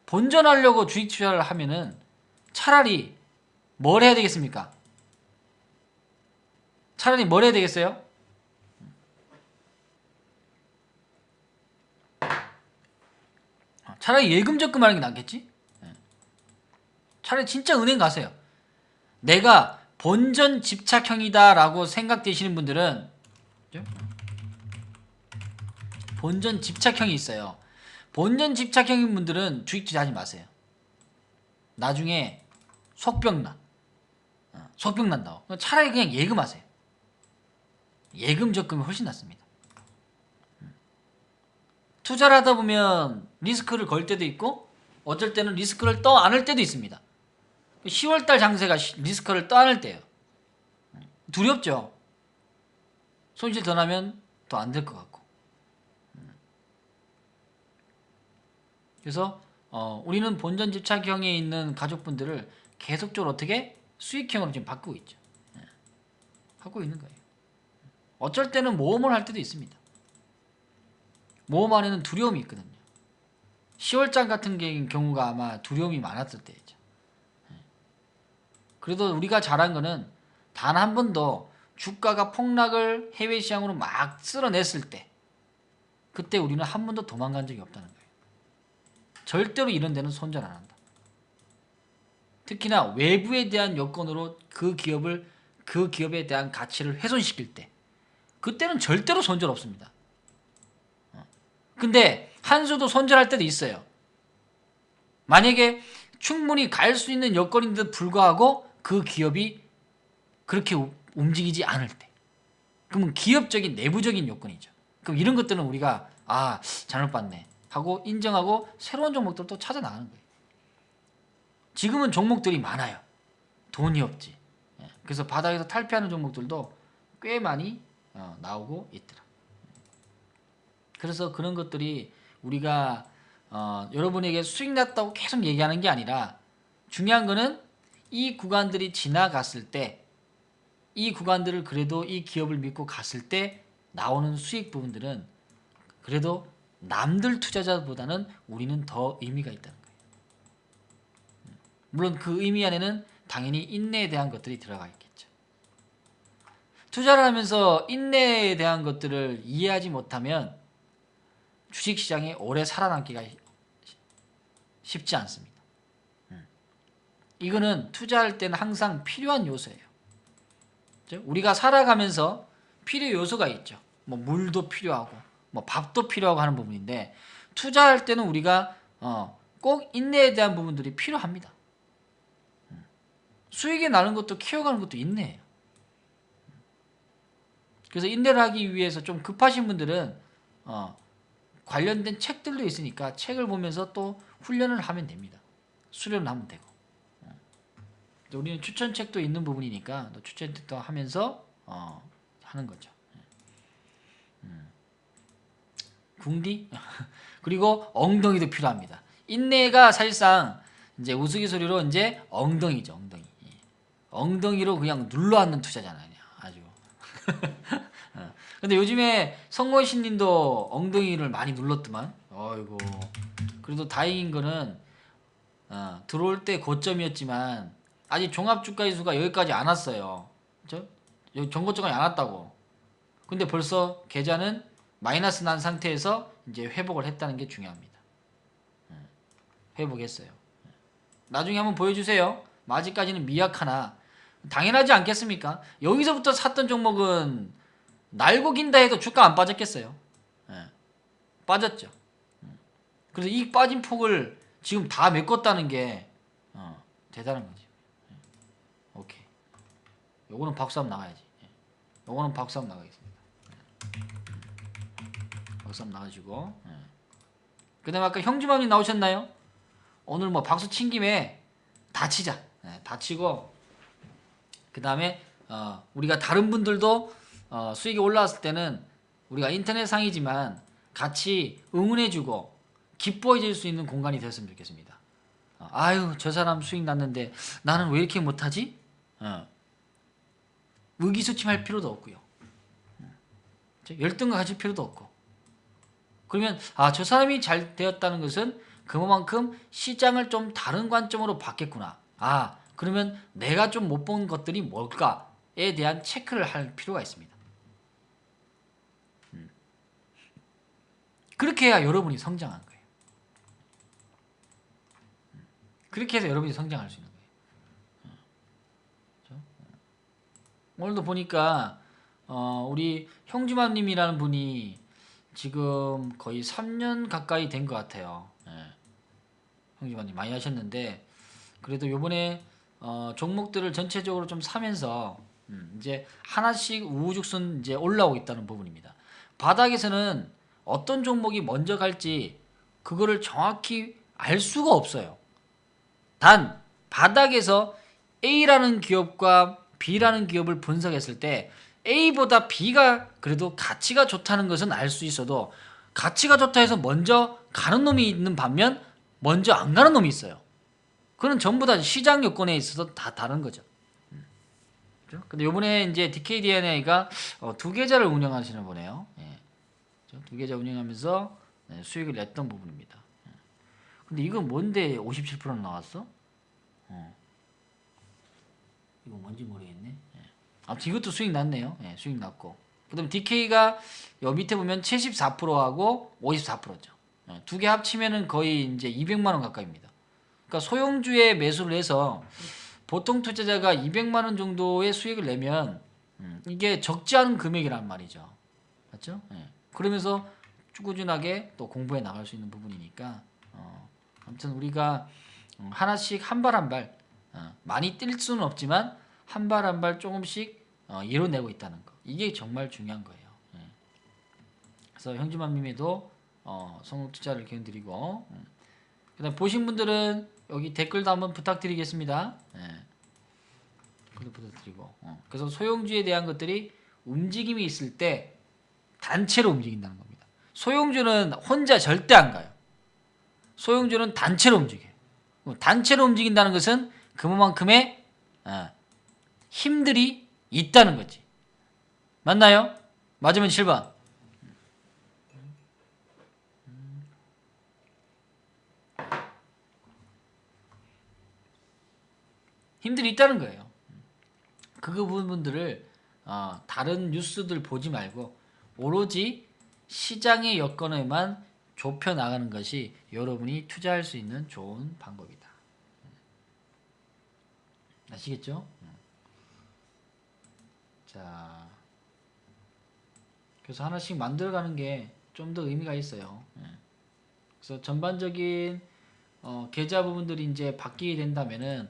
본전하려고 주식 투자를 하면은 차라리 뭘 해야 되겠습니까? 차라리 뭘 해야 되겠어요? 차라리 예금 적금하는 게 낫겠지? 차라리 진짜 은행 가세요. 내가 본전 집착형이다 라고 생각되시는 분들은 본전 집착형이 있어요. 본전 집착형인 분들은 주식 투자하지 마세요. 나중에 속병 나. 속병 난다고. 차라리 그냥 예금하세요. 예금 적금이 훨씬 낫습니다. 투자를 하다 보면 리스크를 걸 때도 있고 어쩔 때는 리스크를 떠안을 때도 있습니다. 10월달 장세가 리스크를 떠안을 때예요. 두렵죠. 손실 더 나면 더 안 될 것 같고. 그래서 우리는 본전 집착형에 있는 가족분들을 계속적으로 어떻게 수익형으로 지금 바꾸고 있죠. 하고 있는 거예요. 어쩔 때는 모험을 할 때도 있습니다. 모험 안에는 두려움이 있거든요. 10월장 같은 경우가 아마 두려움이 많았을 때죠. 그래도 우리가 잘한 거는 단 한 번도 주가가 폭락을 해외 시장으로 막 쓸어냈을 때 그때 우리는 한 번도 도망간 적이 없다는 거예요. 절대로 이런 데는 손절 안 한다. 특히나 외부에 대한 여건으로 그 기업에 대한 가치를 훼손시킬 때, 그때는 절대로 손절 없습니다. 근데 한 수도 손절할 때도 있어요. 만약에 충분히 갈 수 있는 여건인데도 불구하고 그 기업이 그렇게 움직이지 않을 때, 그러면 기업적인 내부적인 요건이죠. 그럼 이런 것들은 우리가 잘못 봤네 하고 인정하고 새로운 종목들을 또 찾아 나가는 거예요. 지금은 종목들이 많아요. 돈이 없지. 그래서 바닥에서 탈피하는 종목들도 꽤 많이 나오고 있더라. 그래서 그런 것들이 우리가 여러분에게 수익 났다고 계속 얘기하는 게 아니라, 중요한 거는 이 구간들이 지나갔을 때, 이 구간들을 그래도 이 기업을 믿고 갔을 때 나오는 수익 부분들은 그래도 남들 투자자보다는 우리는 더 의미가 있다는 거예요. 물론 그 의미 안에는 당연히 인내에 대한 것들이 들어가 있겠죠. 투자를 하면서 인내에 대한 것들을 이해하지 못하면 주식시장에 오래 살아남기가 쉽지 않습니다. 이거는 투자할 때는 항상 필요한 요소예요. 우리가 살아가면서 필요 요소가 있죠. 뭐 물도 필요하고 뭐 밥도 필요하고 하는 부분인데, 투자할 때는 우리가 꼭 인내에 대한 부분들이 필요합니다. 수익이 나는 것도 키워가는 것도 인내예요. 그래서 인내를 하기 위해서 좀 급하신 분들은 관련된 책들도 있으니까 책을 보면서 또 훈련을 하면 됩니다. 수련을 하면 되고. 우리는 추천책도 있는 부분이니까 또 추천책도 하면서 하는 거죠. 궁디? 그리고 엉덩이도 필요합니다. 인내가 사실상 이제 우스갯소리로 이제 엉덩이죠, 엉덩이. 엉덩이로 그냥 눌러앉는 투자잖아요, 아주. 근데 요즘에 성모신 님도 엉덩이를 많이 눌렀더만. 어이고. 그래도 다행인 거는 들어올 때 고점이었지만 아직 종합주가지수가 여기까지 안 왔어요. 그렇죠? 여기 정고점이 안 왔다고. 근데 벌써 계좌는 마이너스 난 상태에서 이제 회복을 했다는 게 중요합니다. 회복했어요. 나중에 한번 보여주세요. 아직까지는 미약하나. 당연하지 않겠습니까? 여기서부터 샀던 종목은 날고 긴다 해도 주가 안 빠졌겠어요? 빠졌죠. 그래서 이 빠진 폭을 지금 다 메꿨다는 게 대단한 거지. 오케이. 요거는 박수 한번 나가야지. 요거는 박수 한번 나가겠습니다. 박수 한번 나가시고. 그 다음에 아까 형주맘님 나오셨나요? 오늘 뭐 박수 친 김에 다 치자. 다 치고, 그 다음에 우리가 다른 분들도 수익이 올라왔을 때는 우리가 인터넷 상이지만 같이 응원해주고 기뻐해줄 수 있는 공간이 되었으면 좋겠습니다. 아유, 저 사람 수익 났는데 나는 왜 이렇게 못하지? 의기소침할 필요도 없고요. 열등감 가질 필요도 없고. 그러면 저 사람이 잘 되었다는 것은 그만큼 시장을 좀 다른 관점으로 봤겠구나. 그러면 내가 좀 못 본 것들이 뭘까에 대한 체크를 할 필요가 있습니다. 그렇게 해야 여러분이 성장한 거예요. 그렇게 해서 여러분이 성장할 수 있는 거예요. 그렇죠? 오늘도 보니까 우리 형주맘님이라는 분이 지금 거의 3년 가까이 된 것 같아요. 형주맘님 많이 하셨는데, 그래도 요번에 종목들을 전체적으로 좀 사면서 이제 하나씩 우후죽순 이제 올라오고 있다는 부분입니다. 바닥에서는 어떤 종목이 먼저 갈지 그거를 정확히 알 수가 없어요. 단 바닥에서 A라는 기업과 B라는 기업을 분석했을 때 A보다 B가 그래도 가치가 좋다는 것은 알 수 있어도, 가치가 좋다 해서 먼저 가는 놈이 있는 반면 먼저 안 가는 놈이 있어요. 그건 전부 다 시장 요건에 있어서 다 다른 거죠. 그렇죠? 근데 요번에 이제 DKDNA가 두 계좌를 운영하시는 거네요. 두 계좌 운영하면서 수익을 냈던 부분입니다. 근데 이건 뭔데 57% 나왔어? 이거 뭔지 모르겠네. 아무튼 이것도 수익 났네요. 수익 났고. 그 다음에 DK가 여 밑에 보면 74%하고 54%죠. 두 개 합치면은 거의 이제 200만 원 가까이입니다. 그러니까 소형주에 매수를 해서 보통 투자자가 200만 원 정도의 수익을 내면 이게 적지 않은 금액이란 말이죠. 맞죠? 예. 그러면서 꾸준하게 또 공부해 나갈 수 있는 부분이니까 아무튼 우리가 하나씩 한 발 한 발 많이 뛸 수는 없지만 한 발 한 발 조금씩 이뤄내고 있다는 거, 이게 정말 중요한 거예요. 예. 그래서 형주맘님에도 성공 투자를 기원드리고 그다음 보신 분들은 여기 댓글도 한번 부탁드리겠습니다. 예. 댓글도 부탁드리고 그래서 소형주에 대한 것들이 움직임이 있을 때 단체로 움직인다는 겁니다. 소형주는 혼자 절대 안 가요. 소형주는 단체로 움직여요. 단체로 움직인다는 것은 그만큼의 힘들이 있다는 거지. 맞나요? 맞으면 7번. 힘들이 있다는 거예요. 그 부분들을 다른 뉴스들 보지 말고 오로지 시장의 여건에만 좁혀 나가는 것이 여러분이 투자할 수 있는 좋은 방법이다. 아시겠죠? 자, 그래서 하나씩 만들어가는 게 좀 더 의미가 있어요. 그래서 전반적인 계좌 부분들이 이제 바뀌게 된다면은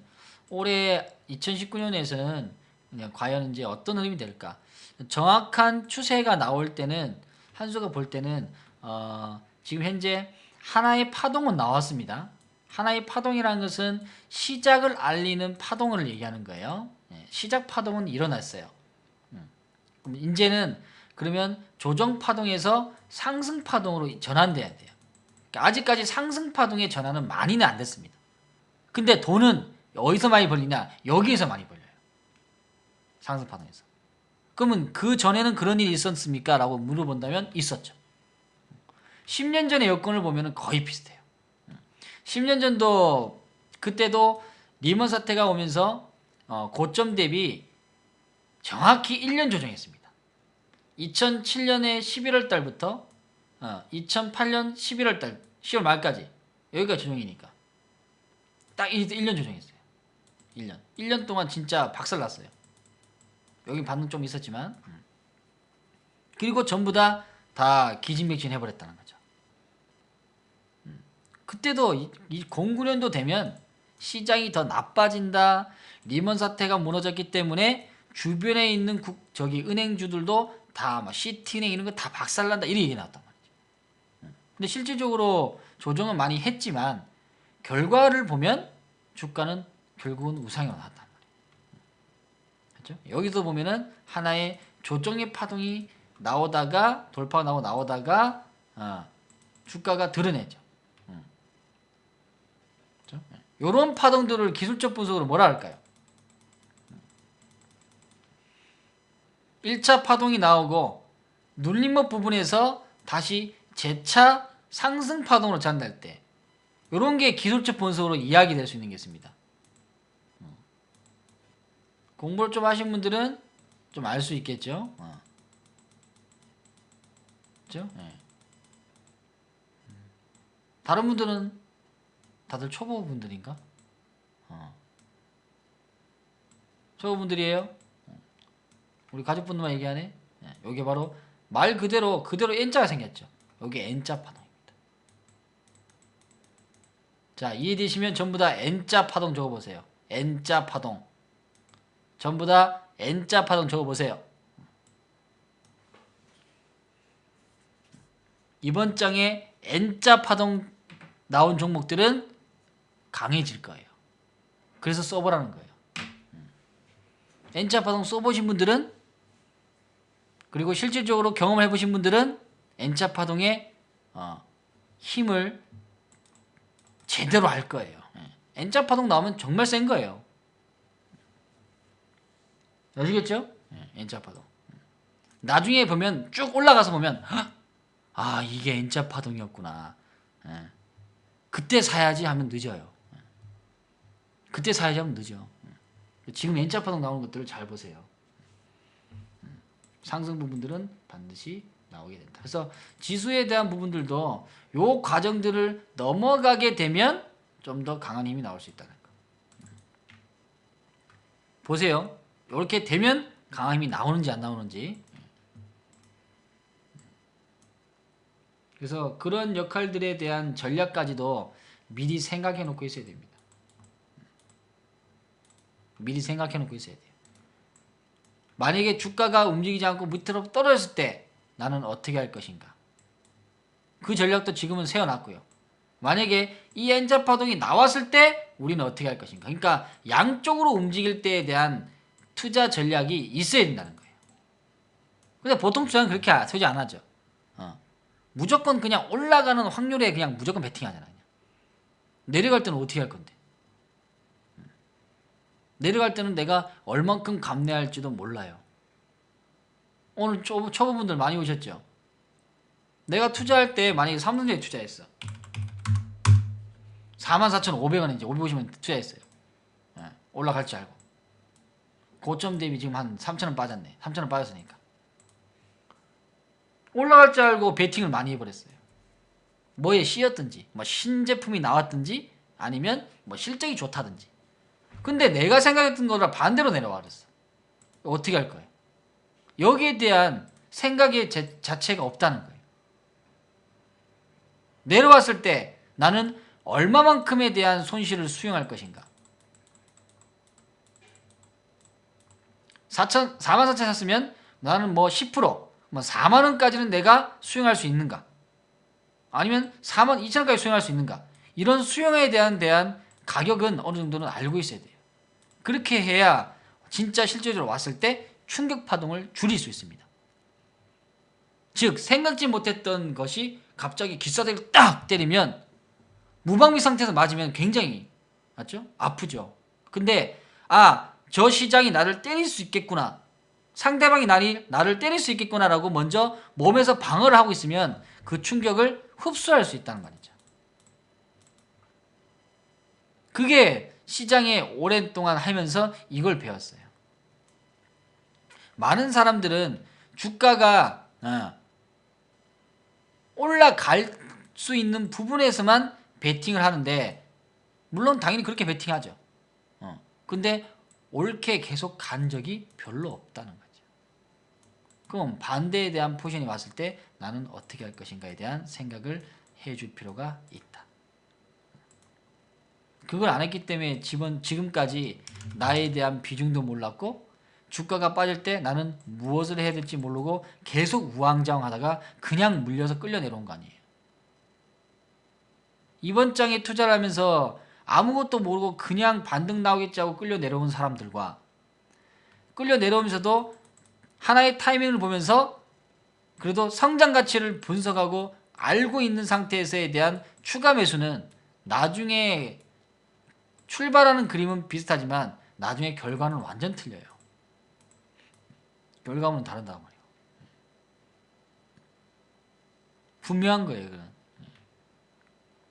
올해 2019년에서는 그냥 과연 이제 어떤 흐름이 될까? 정확한 추세가 나올 때는 한수가 볼 때는 지금 현재 하나의 파동은 나왔습니다. 하나의 파동이라는 것은 시작을 알리는 파동을 얘기하는 거예요. 시작 파동은 일어났어요. 그럼 이제는 그러면 조정 파동에서 상승 파동으로 전환돼야 돼요. 그러니까 아직까지 상승 파동의 전환은 많이는 안 됐습니다. 근데 돈은 어디서 많이 벌리냐? 여기에서 많이 벌려요. 상승 파동에서. 그러면 그 전에는 그런 일이 있었습니까? 라고 물어본다면 있었죠. 10년 전의 여건을 보면 거의 비슷해요. 10년 전도 그때도 리먼 사태가 오면서 고점 대비 정확히 1년 조정했습니다. 2007년의 11월 달부터 2008년 11월 달 10월 말까지 여기가 조정이니까 딱 1년 조정했어요. 1년 동안 진짜 박살났어요. 여기 반등 좀 있었지만 그리고 전부 다 기진맥진 해버렸다는 거죠. 그때도 09년도 되면 시장이 더 나빠진다. 리먼 사태가 무너졌기 때문에 주변에 있는 은행주들도 다 막 시티은행 이런 거 다 박살난다 이런 얘기 나왔단 말이죠. 근데 실질적으로 조정은 많이 했지만 결과를 보면 주가는 결국은 우상이 나왔단 말이에요. 그렇죠? 여기서 보면은 하나의 조정의 파동이 나오다가 돌파가 나오다가 주가가 드러내죠. 그렇죠? 이런 파동들을 기술적 분석으로 뭐라 할까요? 1차 파동이 나오고 눌림목 부분에서 다시 재차 상승 파동으로 전달 때 이런 게 기술적 분석으로 이야기될 수 있는 게 있습니다. 공부를 좀 하신 분들은 좀 알 수 있겠죠. 그렇죠? 네. 다른 분들은 다들 초보 분들인가? 초보 분들이에요? 우리 가족분들만 얘기하네. 여기 바로 말 그대로 N자가 생겼죠. 여기 N자 파동입니다. 자, 이해되시면 전부 다 N자 파동 적어보세요. N자 파동. 전부 다 N자 파동 적어보세요. 이번 장에 N자 파동 나온 종목들은 강해질 거예요. 그래서 써보라는 거예요. N자 파동 써보신 분들은 그리고 실질적으로 경험을 해보신 분들은 N자 파동의 힘을 제대로 알 거예요. N자 파동 나오면 정말 센 거예요. 아시겠죠? N자 파동. 나중에 보면 쭉 올라가서 보면 이게 N자 파동이었구나. 그때 사야지 하면 늦어요. 그때 사야지 하면 늦어. 지금 N자 파동 나오는 것들을 잘 보세요. 상승 부분들은 반드시 나오게 된다. 그래서 지수에 대한 부분들도 요 과정들을 넘어가게 되면 좀 더 강한 힘이 나올 수 있다는 거. 보세요. 이렇게 되면 강한 힘이 나오는지 안 나오는지. 그래서 그런 역할들에 대한 전략까지도 미리 생각해 놓고 있어야 됩니다. 미리 생각해 놓고 있어야 돼요. 만약에 주가가 움직이지 않고 밑으로 떨어졌을 때 나는 어떻게 할 것인가. 그 전략도 지금은 세워놨고요. 만약에 이 N자 파동이 나왔을 때 우리는 어떻게 할 것인가. 그러니까 양쪽으로 움직일 때에 대한 투자 전략이 있어야 된다는 거예요. 근데 보통 투자는 그렇게 투자 안 하죠. 무조건 그냥 올라가는 확률에 그냥 무조건 베팅하잖아요. 내려갈 때는 어떻게 할 건데? 내려갈 때는 내가 얼만큼 감내할지도 몰라요. 오늘 초보분들 많이 오셨죠? 내가 투자할 때 만약에 삼성전자에 투자했어. 44,500원 이제 550원 투자했어요. 올라갈 줄 알고. 고점 대비 지금 한 3,000원 빠졌네. 3,000원 빠졌으니까. 올라갈 줄 알고 베팅을 많이 해버렸어요. 뭐에 씌였든지, 뭐 신제품이 나왔든지, 아니면 뭐 실적이 좋다든지. 근데 내가 생각했던 거랑 반대로 내려와 버렸어. 어떻게 할 거예요? 여기에 대한 생각의 자체가 없다는 거예요. 내려왔을 때 나는 얼마만큼에 대한 손실을 수용할 것인가? 44,000 샀으면 나는 뭐 10%, 뭐 4만원까지는 내가 수용할 수 있는가? 아니면 42,000원까지 수용할 수 있는가? 이런 수용에 대한 가격은 어느 정도는 알고 있어야 돼요. 그렇게 해야 진짜 실제적으로 왔을 때 충격 파동을 줄일 수 있습니다. 즉 생각지 못했던 것이 갑자기 기사대를 딱 때리면 무방비 상태에서 맞으면 굉장히 맞죠? 아프죠. 근데 저 시장이 나를 때릴 수 있겠구나. 상대방이 나를 때릴 수 있겠구나라고 먼저 몸에서 방어를 하고 있으면 그 충격을 흡수할 수 있다는 말이죠. 그게 시장에 오랫동안 하면서 이걸 배웠어요. 많은 사람들은 주가가 올라갈 수 있는 부분에서만 베팅을 하는데 물론 당연히 그렇게 베팅하죠. 근데 옳게 계속 간 적이 별로 없다는 거죠. 그럼 반대에 대한 포지션이 왔을 때 나는 어떻게 할 것인가에 대한 생각을 해줄 필요가 있다. 그걸 안 했기 때문에 지금까지 나에 대한 비중도 몰랐고 주가가 빠질 때 나는 무엇을 해야 될지 모르고 계속 우왕좌왕하다가 그냥 물려서 끌려 내려온 거 아니에요. 이번 장에 투자를 하면서 아무것도 모르고 그냥 반등 나오겠지 하고 끌려 내려온 사람들과 끌려 내려오면서도 하나의 타이밍을 보면서 그래도 성장 가치를 분석하고 알고 있는 상태에서에 대한 추가 매수는 나중에 출발하는 그림은 비슷하지만 나중에 결과는 완전 틀려요. 결과물은 다르단 말이에요. 분명한 거예요. 그건.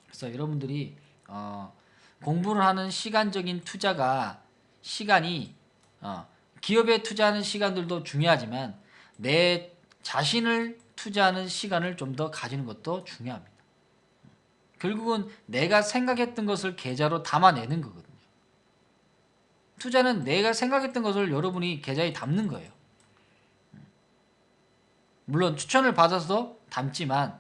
그래서 여러분들이 공부를 하는 시간적인 투자가 시간이 기업에 투자하는 시간들도 중요하지만 내 자신을 투자하는 시간을 좀 더 가지는 것도 중요합니다. 결국은 내가 생각했던 것을 계좌로 담아내는 거거든요. 투자는 내가 생각했던 것을 여러분이 계좌에 담는 거예요. 물론 추천을 받아서 담지만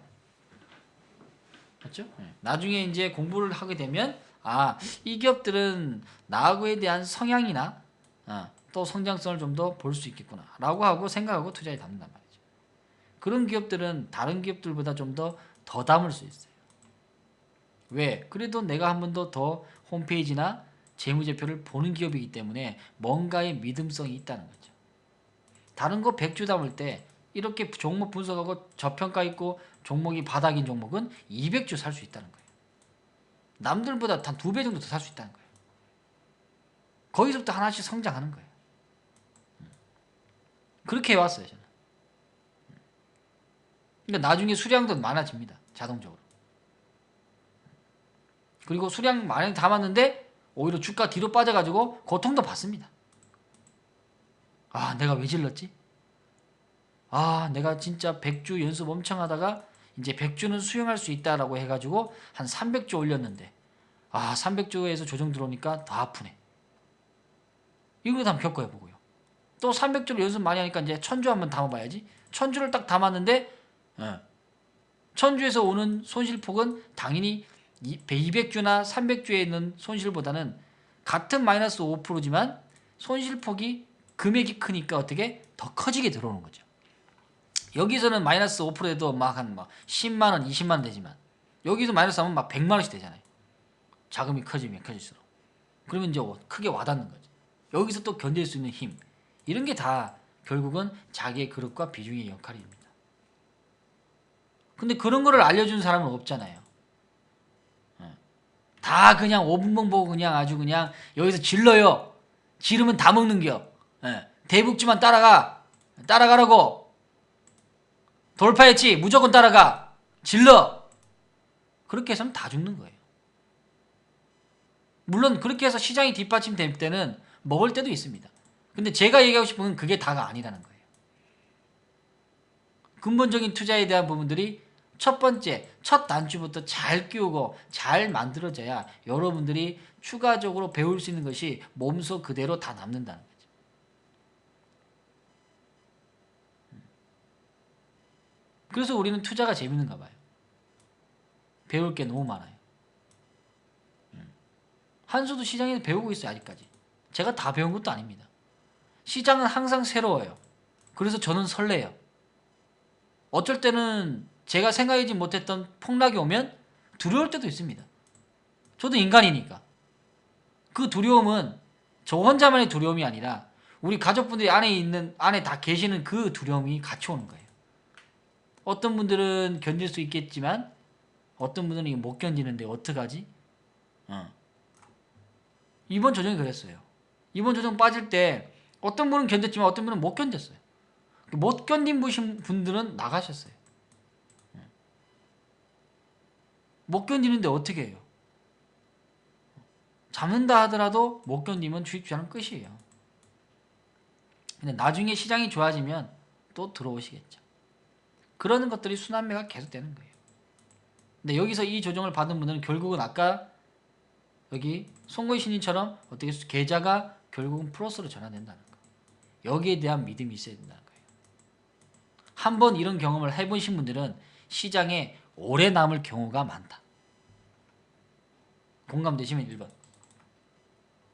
맞죠? 나중에 이제 공부를 하게 되면 이 기업들은 나하고에 대한 성향이나 또 성장성을 좀 더 볼 수 있겠구나 라고 하고 생각하고 투자에 담는단 말이죠. 그런 기업들은 다른 기업들보다 좀 더 담을 수 있어요. 왜? 그래도 내가 한 번 더 홈페이지나 재무제표를 보는 기업이기 때문에 뭔가의 믿음성이 있다는 거죠. 다른 거 100주 담을 때 이렇게 종목 분석하고 저평가 있고 종목이 바닥인 종목은 200주 살 수 있다는 거예요. 남들보다 한 2배 정도 더 살 수 있다는 거예요. 거기서부터 하나씩 성장하는 거예요. 그렇게 해왔어요 저는. 그러니까 나중에 수량도 많아집니다. 자동적으로. 그리고 수량 많이 담았는데 오히려 주가 뒤로 빠져가지고 고통도 받습니다. 내가 왜 질렀지? 아, 내가 진짜 100주 연습 엄청 하다가 이제 100주는 수용할 수 있다라고 해가지고 한 300주 올렸는데, 아, 300주에서 조정 들어오니까 더 아프네. 이거 한번 겪어보고요. 또 300주를 연습 많이 하니까 이제 1000주 한번 담아봐야지. 1000주를 딱 담았는데, 1000주에서 오는 손실폭은 당연히 200주나 300주에 있는 손실보다는 같은 마이너스 5%지만 손실폭이 금액이 크니까 어떻게 더 커지게 들어오는 거죠. 여기서는 마이너스 5%에도 막 한 10만원, 20만원 되지만 여기서 마이너스 하면 막 100만원씩 되잖아요. 자금이 커지면 커질수록. 그러면 이제 크게 와닿는 거죠. 여기서 또 견딜 수 있는 힘. 이런 게 다 결국은 자기의 그릇과 비중의 역할입니다. 근데 그런 거를 알려준 사람은 없잖아요. 다 그냥 5분봉 보고 그냥 아주 그냥 여기서 질러요. 지르면 다 먹는겨. 대북주만 따라가라고. 돌파했지 무조건 따라가. 질러. 그렇게 해서는 다 죽는 거예요. 물론 그렇게 해서 시장이 뒷받침될 때는 먹을 때도 있습니다. 근데 제가 얘기하고 싶은 건 그게 다가 아니라는 거예요. 근본적인 투자에 대한 부분들이 첫 번째, 첫 단추부터 잘 끼우고 잘 만들어져야 여러분들이 추가적으로 배울 수 있는 것이 몸소 그대로 다 남는다는 거죠. 그래서 우리는 투자가 재밌는가 봐요. 배울 게 너무 많아요. 한수도 시장에서 배우고 있어요, 아직까지. 제가 다 배운 것도 아닙니다. 시장은 항상 새로워요. 그래서 저는 설레요. 어쩔 때는 제가 생각하지 못했던 폭락이 오면 두려울 때도 있습니다. 저도 인간이니까. 그 두려움은 저 혼자만의 두려움이 아니라 우리 가족분들이 안에 다 계시는 그 두려움이 같이 오는 거예요. 어떤 분들은 견딜 수 있겠지만 어떤 분들은 이거 못 견디는데 어떡하지? 이번 조정이 그랬어요. 이번 조정 빠질 때 어떤 분은 견뎠지만 어떤 분은 못 견뎠어요. 못 견딘 분들은 나가셨어요. 못 견디는데 어떻게 해요? 잡는다 하더라도 못 견디면 주식 투자는 끝이에요. 근데 나중에 시장이 좋아지면 또 들어오시겠죠. 그러는 것들이 순환매가 계속되는 거예요. 근데 여기서 이 조정을 받은 분들은 결국은 아까 여기 송거희 신인처럼 어떻게 계좌가 결국은 플러스로 전환된다는 거예요. 여기에 대한 믿음이 있어야 된다는 거예요. 한번 이런 경험을 해보신 분들은 시장에 오래 남을 경우가 많다. 공감되시면 1번.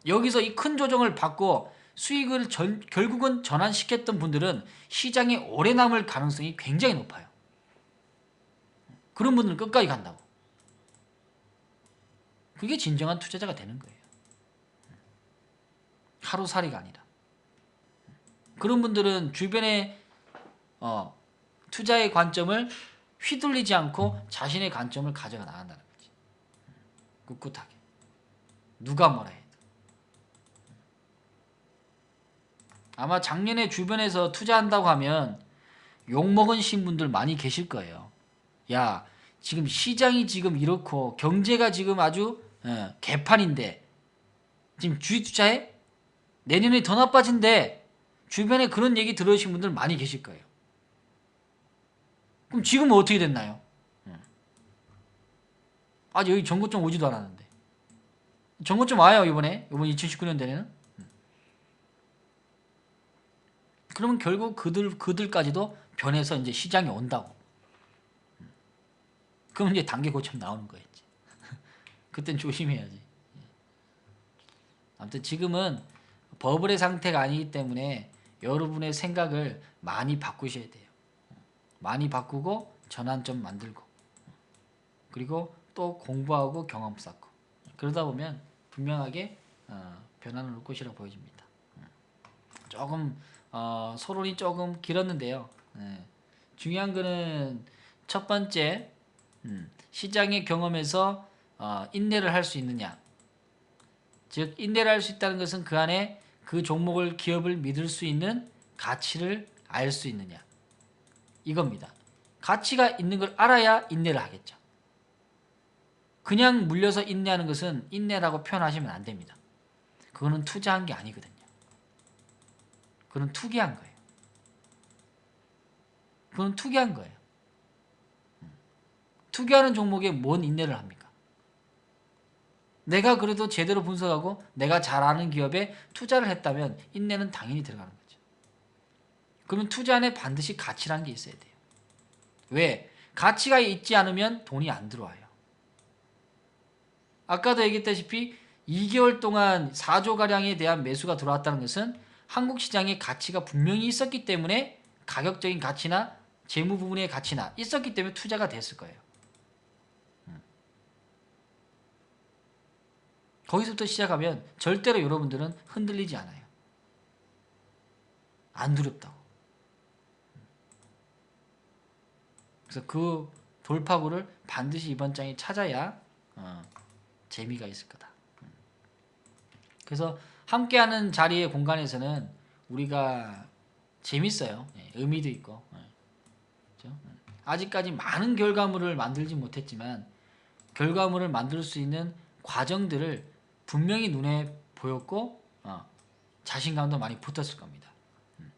여기서 이 큰 조정을 받고 수익을 결국은 전환시켰던 분들은 시장에 오래 남을 가능성이 굉장히 높아요. 그런 분들은 끝까지 간다고. 그게 진정한 투자자가 되는 거예요. 하루살이가 아니라. 그런 분들은 주변에 투자의 관점을 휘둘리지 않고 자신의 관점을 가져가 나간다는 거지. 꿋꿋하게. 누가 뭐라 해도. 아마 작년에 주변에서 투자한다고 하면 욕먹은 신분들 많이 계실 거예요. 야, 지금 시장이 지금 이렇고 경제가 지금 아주 개판인데 지금 주식 투자해? 내년에 더 나빠진대. 주변에 그런 얘기 들으신 분들 많이 계실 거예요. 그럼 지금은 어떻게 됐나요? 아직 여기 정고점 오지도 않았는데. 정고점 와요, 이번 2019년도에는. 그러면 결국 그들까지도 변해서 이제 시장이 온다고. 그럼 이제 단계 고점 나오는 거였지. 그땐 조심해야지. 아무튼 지금은 버블의 상태가 아니기 때문에 여러분의 생각을 많이 바꾸셔야 돼요. 많이 바꾸고 전환점 만들고 그리고 또 공부하고 경험 쌓고 그러다 보면 분명하게 변화는 올 것이라 보여집니다. 조금 서론이 조금 길었는데요. 중요한 거는 첫 번째 시장의 경험에서 인내를 할 수 있느냐. 즉 인내를 할 수 있다는 것은 그 안에 그 종목을 기업을 믿을 수 있는 가치를 알 수 있느냐. 이겁니다. 가치가 있는 걸 알아야 인내를 하겠죠. 그냥 물려서 인내하는 것은 인내라고 표현하시면 안 됩니다. 그거는 투자한 게 아니거든요. 그건 투기한 거예요. 그건 투기한 거예요. 투기하는 종목에 뭔 인내를 합니까? 내가 그래도 제대로 분석하고 내가 잘 아는 기업에 투자를 했다면 인내는 당연히 들어가는 거죠. 그러면 투자 안에 반드시 가치라는 게 있어야 돼요. 왜? 가치가 있지 않으면 돈이 안 들어와요. 아까도 얘기했다시피 2개월 동안 4조가량에 대한 매수가 들어왔다는 것은 한국 시장에 가치가 분명히 있었기 때문에 가격적인 가치나 재무 부분의 가치나 있었기 때문에 투자가 됐을 거예요. 거기서부터 시작하면 절대로 여러분들은 흔들리지 않아요. 안 두렵다고. 그래서 그 돌파구를 반드시 이번 장에 찾아야 재미가 있을 거다. 그래서 함께하는 자리의 공간에서는 우리가 재밌어요. 의미도 있고. 그렇죠? 아직까지 많은 결과물을 만들지 못했지만 결과물을 만들 수 있는 과정들을 분명히 눈에 보였고 자신감도 많이 붙었을 겁니다.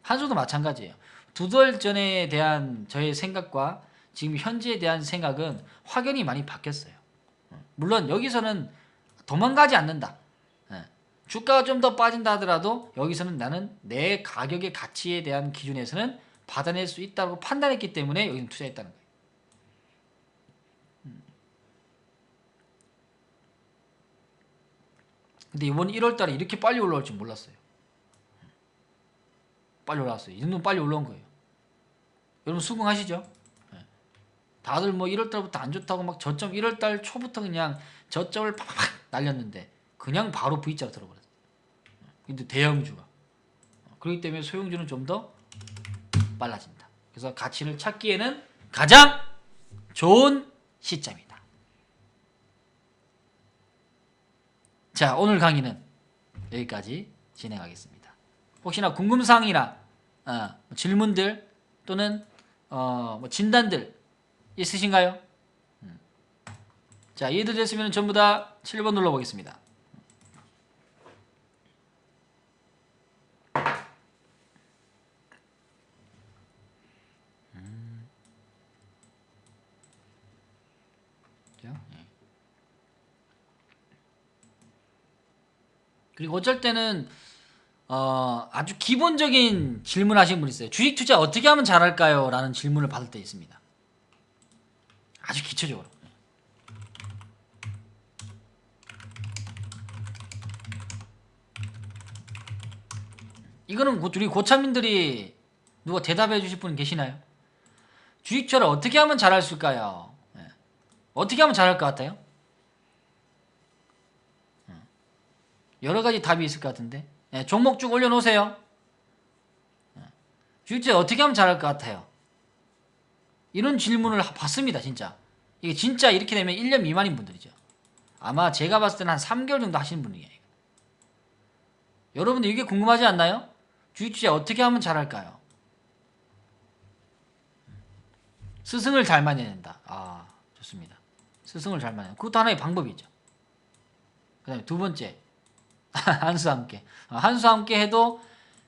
한수도 마찬가지예요. 2달 전에 대한 저의 생각과 지금 현재에 대한 생각은 확연히 많이 바뀌었어요. 물론 여기서는 도망가지 않는다. 주가가 좀 더 빠진다 하더라도 여기서는 나는 내 가격의 가치에 대한 기준에서는 받아낼 수 있다고 판단했기 때문에 여기는 투자했다는 거예요. 근데 이번 1월 달에 이렇게 빨리 올라올 줄 몰랐어요. 빨리 올라왔어요. 이 정도면 빨리 올라온 거예요. 여러분 수긍하시죠? 다들 뭐 1월 달부터 안 좋다고 막 저점 1월 달 초부터 그냥 저점을 팍팍 날렸는데 그냥 바로 V자로 들어버렸어요. 근데 대형주가. 그렇기 때문에 소형주는 좀 더 빨라진다. 그래서 가치를 찾기에는 가장 좋은 시점이다. 자, 오늘 강의는 여기까지 진행하겠습니다. 혹시나 궁금사항이나 질문들 또는 뭐 진단들 있으신가요? 자, 이해들 됐으면 전부 다 7번 눌러보겠습니다. 그리고 어쩔 때는 아주 기본적인 질문 하시는 분 있어요. 주식 투자 어떻게 하면 잘할까요? 라는 질문을 받을 때 있습니다. 아주 기초적으로. 이거는 우리 고참민들이 누가 대답해 주실 분 계시나요? 주식 투자를 어떻게 하면 잘할 수 있을까요? 어떻게 하면 잘할 것 같아요? 여러 가지 답이 있을 것 같은데. 종목 쭉 올려놓으세요. 주식 투자 어떻게 하면 잘할 것 같아요? 이런 질문을 받습니다, 진짜. 이게 진짜 이렇게 되면 1년 미만인 분들이죠. 아마 제가 봤을 때는 한 3개월 정도 하시는 분이에요. 여러분들 이게 궁금하지 않나요? 주식 투자 어떻게 하면 잘할까요? 스승을 잘 만나야 된다. 아, 좋습니다. 스승을 잘 만나야. 그것도 하나의 방법이죠. 그 다음에 두 번째, 한수와 함께. 한수와 함께 해도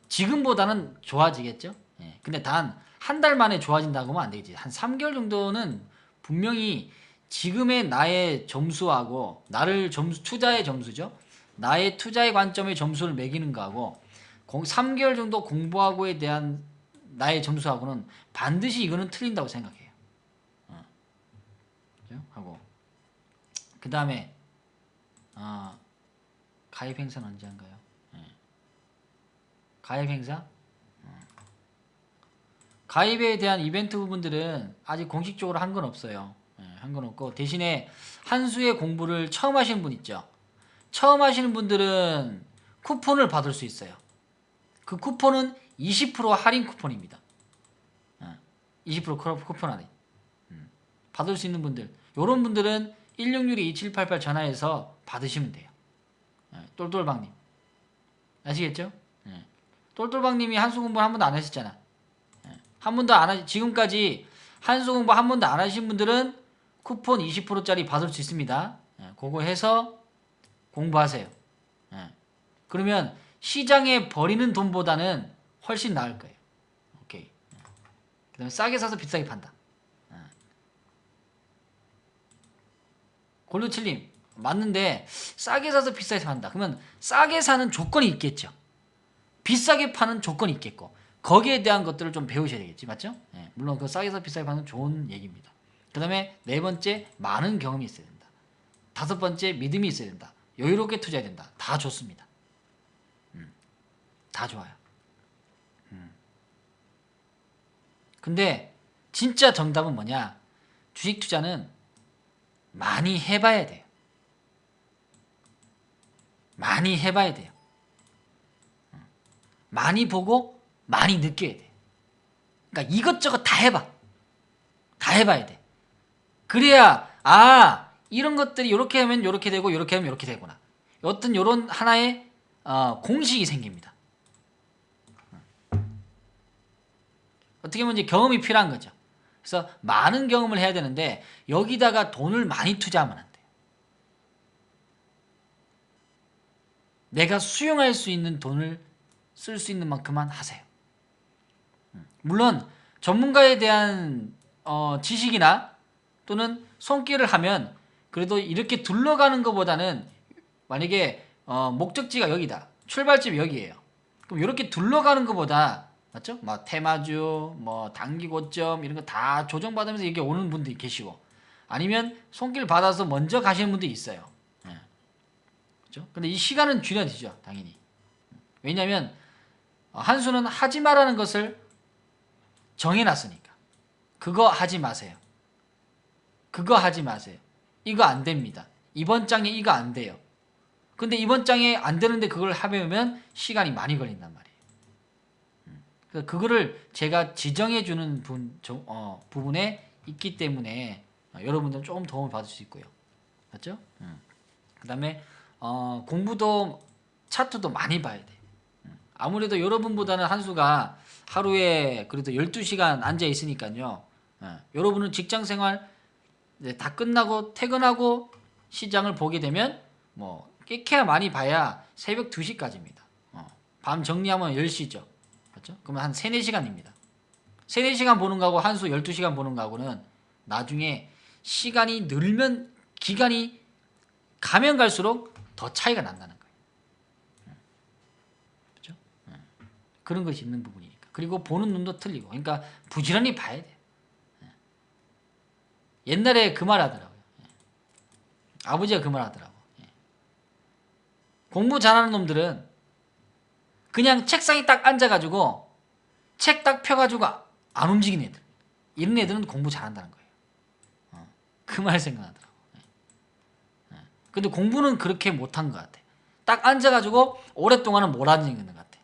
지금보다는 좋아지겠죠? 근데 단 한 달 만에 좋아진다고 하면 안 되겠지. 한 3개월 정도는 분명히 지금의 나의 점수하고 나를 투자의 점수죠. 나의 투자의 관점의 점수를 매기는 거하고 3개월 정도 공부하고에 대한 나의 점수하고는 반드시 이거는 틀린다고 생각해요. 하고 그 다음에 가입 행사는 언제 한가요? 가입 행사? 가입에 대한 이벤트 부분들은 아직 공식적으로 한 건 없어요. 한 건 없고 대신에 한수의 공부를 처음 하시는 분 있죠. 처음 하시는 분들은 쿠폰을 받을 수 있어요. 그 쿠폰은 20% 할인 쿠폰입니다. 20% 쿠폰 할인 받을 수 있는 분들, 요런 분들은 1662-2788 전화해서 받으시면 돼요. 똘똘방님 아시겠죠? 똘똘방님이 한수 공부 한 번도 안 하셨잖아. 한 번도 안 하시, 지금까지 한수 공부 한 번도 안 하신 분들은 쿠폰 20%짜리 받을 수 있습니다. 그거 해서 공부하세요. 그러면 시장에 버리는 돈보다는 훨씬 나을 거예요. 오케이. 그 다음에 싸게 사서 비싸게 판다. 골루칠님 맞는데 싸게 사서 비싸게 판다. 그러면 싸게 사는 조건이 있겠죠. 비싸게 파는 조건이 있겠고 거기에 대한 것들을 좀 배우셔야 되겠지. 맞죠? 예, 물론 그 싸게 사서 비싸게 파는 좋은 얘기입니다. 그 다음에 네 번째 많은 경험이 있어야 된다. 다섯 번째 믿음이 있어야 된다. 여유롭게 투자해야 된다. 다 좋습니다. 다 좋아요. 근데 진짜 정답은 뭐냐? 주식 투자는 많이 해봐야 돼요. 많이 해봐야 돼요. 많이 보고 많이 느껴야 돼. 그러니까 이것저것 다 해봐. 다 해봐야 돼. 그래야 이런 것들이 이렇게 하면 이렇게 되고 이렇게 하면 이렇게 되구나. 어떤 이런 하나의 공식이 생깁니다. 어떻게 보면 이제 경험이 필요한 거죠. 그래서 많은 경험을 해야 되는데 여기다가 돈을 많이 투자하면 안 돼요. 내가 수용할 수 있는 돈을 쓸 수 있는 만큼만 하세요. 물론 전문가에 대한 지식이나 또는 손길을 하면 그래도 이렇게 둘러가는 것보다는 만약에 목적지가 여기다. 출발점이 여기예요. 그럼 이렇게 둘러가는 것보다 맞죠? 뭐 테마주, 뭐 단기 고점 이런 거 다 조정받으면서 여기 오는 분들이 계시고 아니면 손길 받아서 먼저 가시는 분들이 있어요. 예. 그렇죠? 근데 이 시간은 줄여지죠, 당연히. 왜냐하면 한수는 하지 말라는 것을 정해놨으니까. 그거 하지 마세요. 그거 하지 마세요. 이거 안 됩니다. 이번 장에 이거 안 돼요. 근데 이번 장에 안 되는데 그걸 하면 시간이 많이 걸린단 말이에요. 그래서 그거를 제가 지정해주는 부분에 있기 때문에 여러분들은 조금 도움을 받을 수 있고요. 맞죠? 그 다음에 공부도 차트도 많이 봐야 돼. 아무래도 여러분보다는 한수가 하루에 그래도 12시간 앉아 있으니까요. 여러분은 직장생활 다 끝나고 퇴근하고 시장을 보게 되면 뭐 꽤야 많이 봐야 새벽 2시까지입니다. 밤 정리하면 10시죠. 그렇죠? 그러면 한 3, 4시간입니다. 3, 4시간 보는 거하고 한수 12시간 보는 거하고는 나중에 시간이 늘면 기간이 가면 갈수록 더 차이가 난다는 거예요. 그렇죠? 그런 것이 있는 부분이니까. 그리고 보는 눈도 틀리고. 그러니까 부지런히 봐야 돼요. 옛날에 그 말 하더라고요. 아버지가 그 말 하더라고. 공부 잘하는 놈들은 그냥 책상에 딱 앉아가지고 책 딱 펴가지고 안 움직이는 애들. 이런 애들은 공부 잘한다는 거예요. 그 말 생각하더라고. 근데 공부는 그렇게 못한 것 같아. 딱 앉아가지고 오랫동안은 못 앉아 있는 것 같아.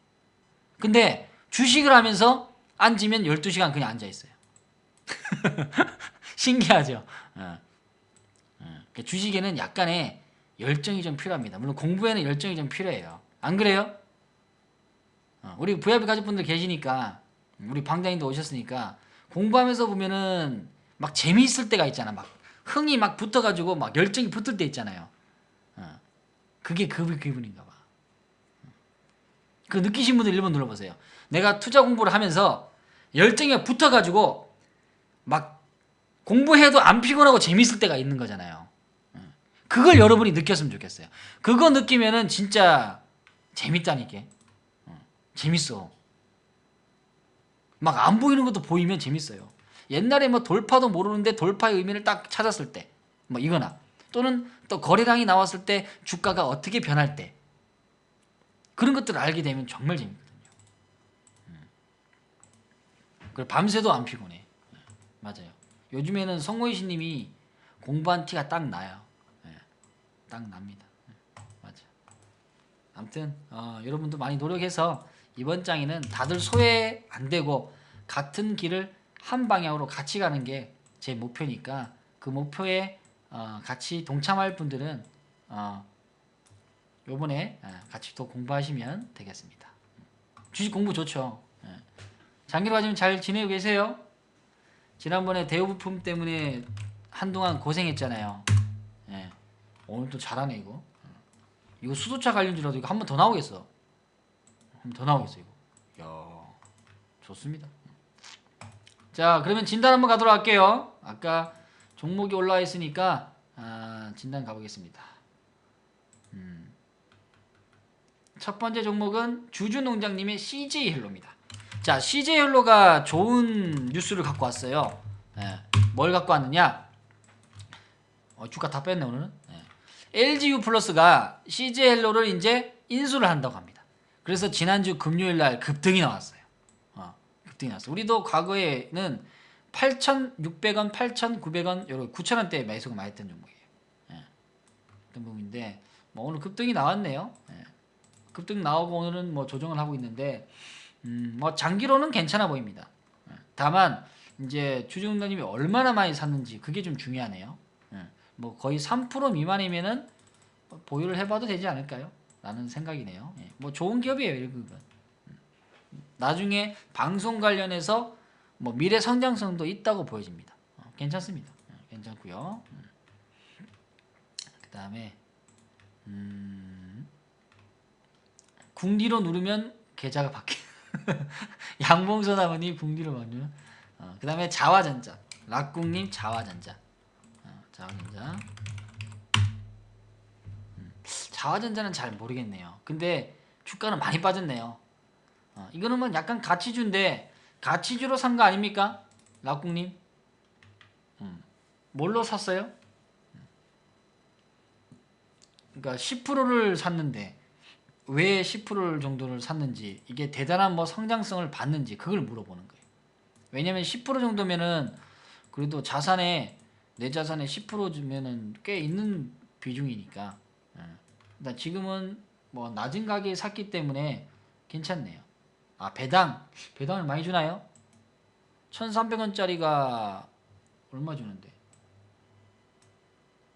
근데 주식을 하면서 앉으면 12시간 그냥 앉아있어요. 신기하죠? 주식에는 약간의 열정이 좀 필요합니다. 물론 공부에는 열정이 좀 필요해요. 안 그래요? 우리 VIP 가족분들 계시니까 우리 방장님도 오셨으니까 공부하면서 보면은 막 재미있을 때가 있잖아. 막 흥이 막 붙어가지고 막 열정이 붙을 때 있잖아요. 그게 그 기분인가 봐. 그 느끼신 분들 1번 눌러보세요. 내가 투자 공부를 하면서 열정이 붙어가지고 막 공부해도 안 피곤하고 재밌을 때가 있는 거잖아요. 그걸 여러분이 느꼈으면 좋겠어요. 그거 느끼면은 진짜 재밌다니까. 재밌어. 막 안 보이는 것도 보이면 재밌어요. 옛날에 뭐 돌파도 모르는데 돌파의 의미를 딱 찾았을 때, 뭐 이거나 또는 또 거래량이 나왔을 때 주가가 어떻게 변할 때 그런 것들을 알게 되면 정말 재밌거든요. 그리고 밤새도 안 피곤해. 맞아요. 요즘에는 성모이신님이 공부한 티가 딱 나요. 딱 납니다. 맞아. 아무튼 여러분도 많이 노력해서 이번 장에는 다들 소외 안 되고 같은 길을 한 방향으로 같이 가는 게 제 목표니까 그 목표에 같이 동참할 분들은 요번에 같이 또 공부하시면 되겠습니다. 주식 공부 좋죠. 장기로 가지면 잘 지내고 계세요? 지난번에 대우부품 때문에 한동안 고생했잖아요. 오늘 또 잘하네 이거. 이거 수소차 관련 주라도 이거 한 번 더 나오겠어. 한 번 더 나오겠어 이거. 이야 좋습니다. 자, 그러면 진단 한번 가도록 할게요. 아까 종목이 올라와 있으니까 진단 가보겠습니다. 첫 번째 종목은 주주농장님의 CJ헬로입니다. 자, CJ헬로가 좋은 뉴스를 갖고 왔어요. 뭘 갖고 왔느냐? 주가 다 뺐네 오늘은. LGU 플러스가 CJ헬로를 이제 인수를 한다고 합니다. 그래서 지난주 금요일날 급등이 나왔어요. 급등이 나왔어요. 우리도 과거에는 8,600원, 8,900원, 요런 9,000원대 매수가 많이 했던 종목이에요. 어떤 부분인데 뭐 오늘 급등이 나왔네요. 급등 나오고 오늘은 뭐 조정을 하고 있는데 뭐 장기로는 괜찮아 보입니다. 다만 이제 주주님이 얼마나 많이 샀는지 그게 좀 중요하네요. 뭐 거의 3% 미만이면은 보유를 해봐도 되지 않을까요? 라는 생각이네요. 뭐 좋은 기업이에요, 그건. 나중에 방송 관련해서 뭐 미래 성장성도 있다고 보여집니다. 괜찮습니다. 괜찮고요. 그 다음에 궁디로 누르면 계좌가 바뀌. 양봉선 아버님 궁디로 누르면. 그 다음에 자화전자. 락궁님 자화전자. 자화전자. 자화전자는 잘 모르겠네요. 근데 주가는 많이 빠졌네요. 이거는 뭐 약간 가치주인데 가치주로 산 거 아닙니까? 락궁님. 뭘로 샀어요? 그러니까 10%를 샀는데 왜 10% 정도를 샀는지 이게 대단한 뭐 성장성을 받는지 그걸 물어보는 거예요. 왜냐면 10% 정도면은 그래도 자산에 내 자산의 10% 주면은 꽤 있는 비중이니까. 일단 지금은 뭐 낮은 가격에 샀기 때문에 괜찮네요. 배당을 많이 주나요? 1,300원짜리가 얼마 주는데?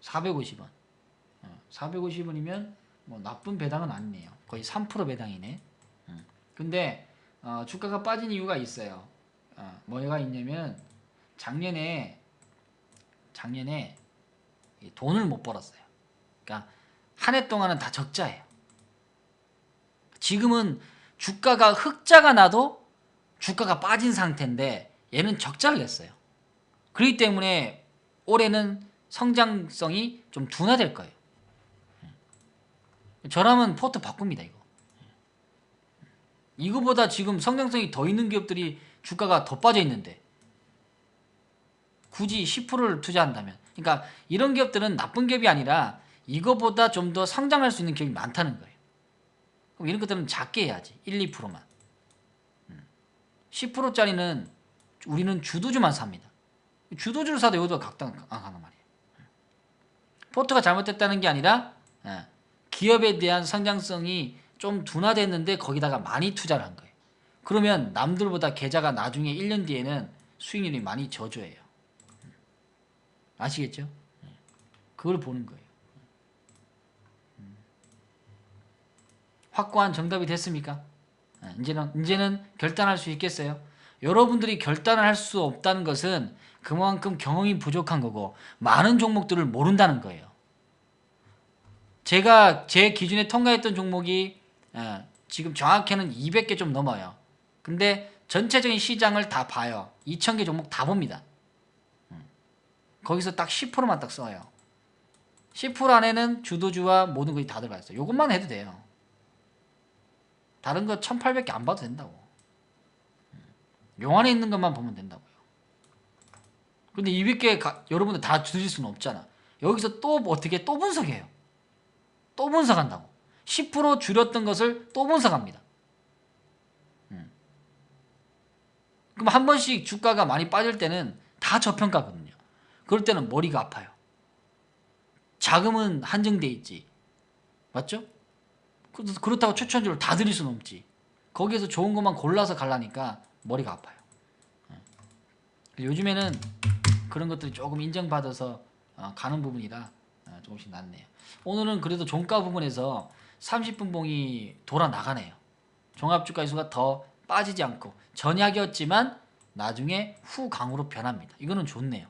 450원. 450원이면 뭐 나쁜 배당은 아니네요. 거의 3% 배당이네. 근데 주가가 빠진 이유가 있어요. 뭐가 있냐면 작년에 돈을 못 벌었어요. 그러니까 한 해 동안은 다 적자예요. 지금은 주가가 흑자가 나도 주가가 빠진 상태인데 얘는 적자를 냈어요. 그렇기 때문에 올해는 성장성이 좀 둔화될 거예요. 저라면 포트 바꿉니다. 이거보다 지금 성장성이 더 있는 기업들이 주가가 더 빠져 있는데 굳이 10%를 투자한다면, 그러니까 이런 기업들은 나쁜 기업이 아니라 이거보다 좀 더 성장할 수 있는 기업이 많다는 거예요. 그럼 이런 것들은 작게 해야지. 1, 2%만. 10%짜리는 우리는 주도주만 삽니다. 주도주를 사도 이것도 각당 안 가는 말이에요. 포트가 잘못됐다는 게 아니라 기업에 대한 성장성이 좀 둔화됐는데 거기다가 많이 투자를 한 거예요. 그러면 남들보다 계좌가 나중에 1년 뒤에는 수익률이 많이 저조해요. 아시겠죠? 그걸 보는 거예요. 확고한 정답이 됐습니까? 이제는 결단할 수 있겠어요? 여러분들이 결단을 할 수 없다는 것은 그만큼 경험이 부족한 거고 많은 종목들을 모른다는 거예요. 제가 제 기준에 통과했던 종목이 지금 정확히는 200개 좀 넘어요. 근데 전체적인 시장을 다 봐요. 2,000개 종목 다 봅니다. 거기서 딱 10%만 딱 써요. 10% 안에는 주도주와 모든 것이 다 들어가 있어요. 이것만 해도 돼요. 다른 거 1,800개 안 봐도 된다고. 요 안에 있는 것만 보면 된다고요. 근데 200개 여러분들 다 들을 수는 없잖아. 여기서 또 어떻게 또 분석해요. 또 분석한다고. 10% 줄였던 것을 또 분석합니다. 그럼 한 번씩 주가가 많이 빠질 때는 다 저평가거든요. 그럴 때는 머리가 아파요. 자금은 한정돼 있지. 맞죠? 그렇다고 추천주를 다 드릴 수는 없지. 거기에서 좋은 것만 골라서 가려니까 머리가 아파요. 요즘에는 그런 것들이 조금 인정받아서 가는 부분이라 조금씩 낫네요. 오늘은 그래도 종가 부분에서 30분 봉이 돌아 나가네요. 종합주가지수가 더 빠지지 않고 전약이었지만 나중에 후강으로 변합니다. 이거는 좋네요.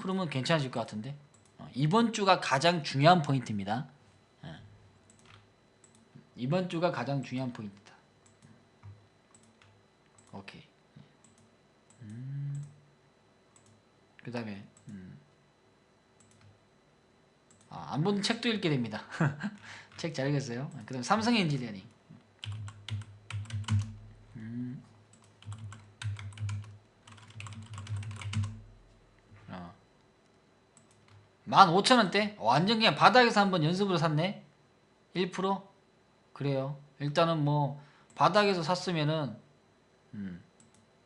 그러면 괜찮아질 것 같은데 이번 주가 가장 중요한 포인트입니다. 이번 주가 가장 중요한 포인트다. 오케이. 안 본 책도 읽게 됩니다. 책 잘 읽었어요. 그 다음 삼성 엔지니어링. 15,000원대? 완전 그냥 바닥에서 한번 연습으로 샀네? 1%? 그래요. 일단은 뭐 바닥에서 샀으면은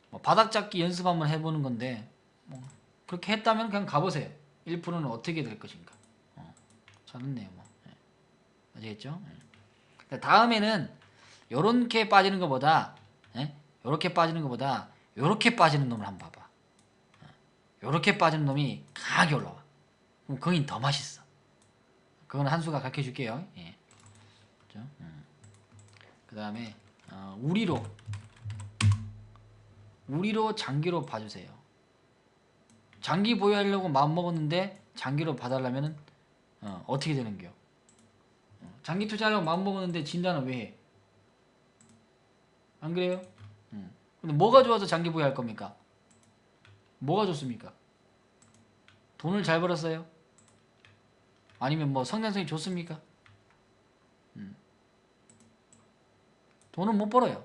뭐 바닥 잡기 연습 한번 해보는 건데 뭐 그렇게 했다면 그냥 가보세요. 1%는 어떻게 될 것인가. 잘했네요. 뭐. 예. 아시겠죠? 예. 다음에는 요렇게 빠지는 것보다 요렇게 빠지는 것보다 요렇게 빠지는 놈을 한번 봐봐. 요렇게 빠지는 놈이 강하게 올라와. 그럼 거긴 더 맛있어. 그건 한수가 가르쳐 줄게요. 예. 그 다음에 우리로 장기로 봐주세요. 장기 보유하려고 마음먹었는데 장기로 봐달라면은 어떻게 되는겨? 장기 투자하려고 마음먹었는데 진단은 왜 해? 안 그래요? 근데 뭐가 좋아서 장기 보유할 겁니까? 뭐가 좋습니까? 돈을 잘 벌었어요? 아니면 뭐 성장성이 좋습니까? 돈은 못 벌어요.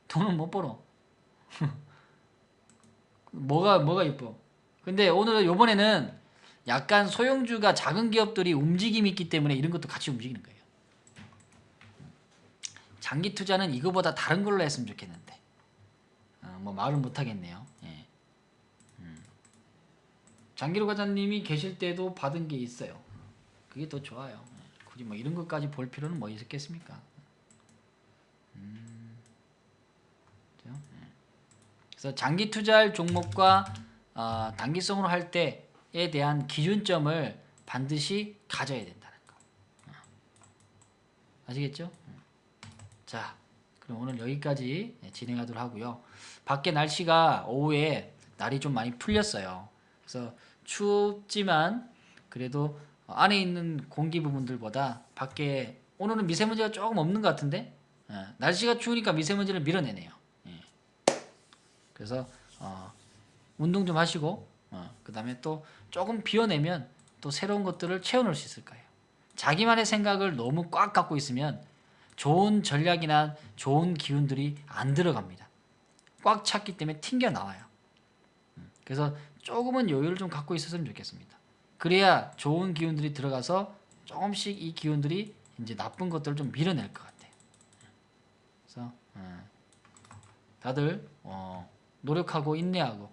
돈은 못 벌어. 뭐가 이뻐? 근데 오늘 요번에는 약간 소형주가 작은 기업들이 움직임이 있기 때문에 이런 것도 같이 움직이는 거예요. 장기 투자는 이거보다 다른 걸로 했으면 좋겠는데 뭐 말은 못하겠네요. 예. 장기로 과장님이 계실 때도 받은 게 있어요. 그게 더 좋아요. 굳이 뭐 이런 것까지 볼 필요는 뭐 있었겠습니까? 그래서 장기 투자할 종목과 단기성으로 할 때에 대한 기준점을 반드시 가져야 된다는 거. 아시겠죠? 자, 그럼 오늘 여기까지 진행하도록 하고요. 밖에 날씨가 오후에 날이 좀 많이 풀렸어요. 그래서 춥지만 그래도 안에 있는 공기 부분들보다 밖에 오늘은 미세먼지가 조금 없는 것 같은데 날씨가 추우니까 미세먼지를 밀어내네요. 그래서 운동 좀 하시고 그 다음에 또 조금 비워내면 또 새로운 것들을 채워넣을 수 있을 거예요. 자기만의 생각을 너무 꽉 갖고 있으면 좋은 전략이나 좋은 기운들이 안 들어갑니다. 꽉 찼기 때문에 튕겨 나와요. 그래서 조금은 여유를 좀 갖고 있었으면 좋겠습니다. 그래야 좋은 기운들이 들어가서 조금씩 이 기운들이 이제 나쁜 것들을 좀 밀어낼 것 같아요. 그래서 다들 노력하고 인내하고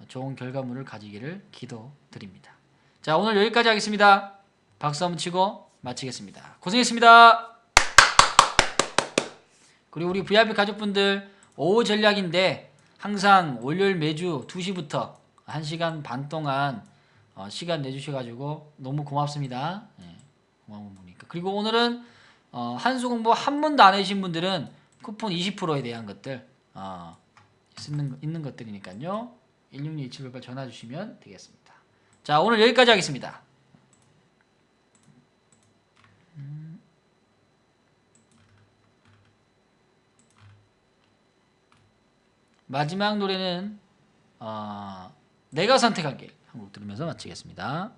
좋은 결과물을 가지기를 기도드립니다. 자, 오늘 여기까지 하겠습니다. 박수 한번 치고 마치겠습니다. 고생했습니다. 그리고 우리 VIP 가족분들 오후 전략인데 항상 월요일 매주 2시부터 1시간 반 동안 시간 내주셔가지고 너무 고맙습니다. 네, 고마운 분이니까. 그리고 오늘은 한수 공부 한 번도 안 해주신 분들은 쿠폰 20%에 대한 것들 있는 것들이니까요. 1662788 전화 주시면 되겠습니다. 자, 오늘 여기까지 하겠습니다. 마지막 노래는 내가 선택한 길 한 곡 들으면서 마치겠습니다.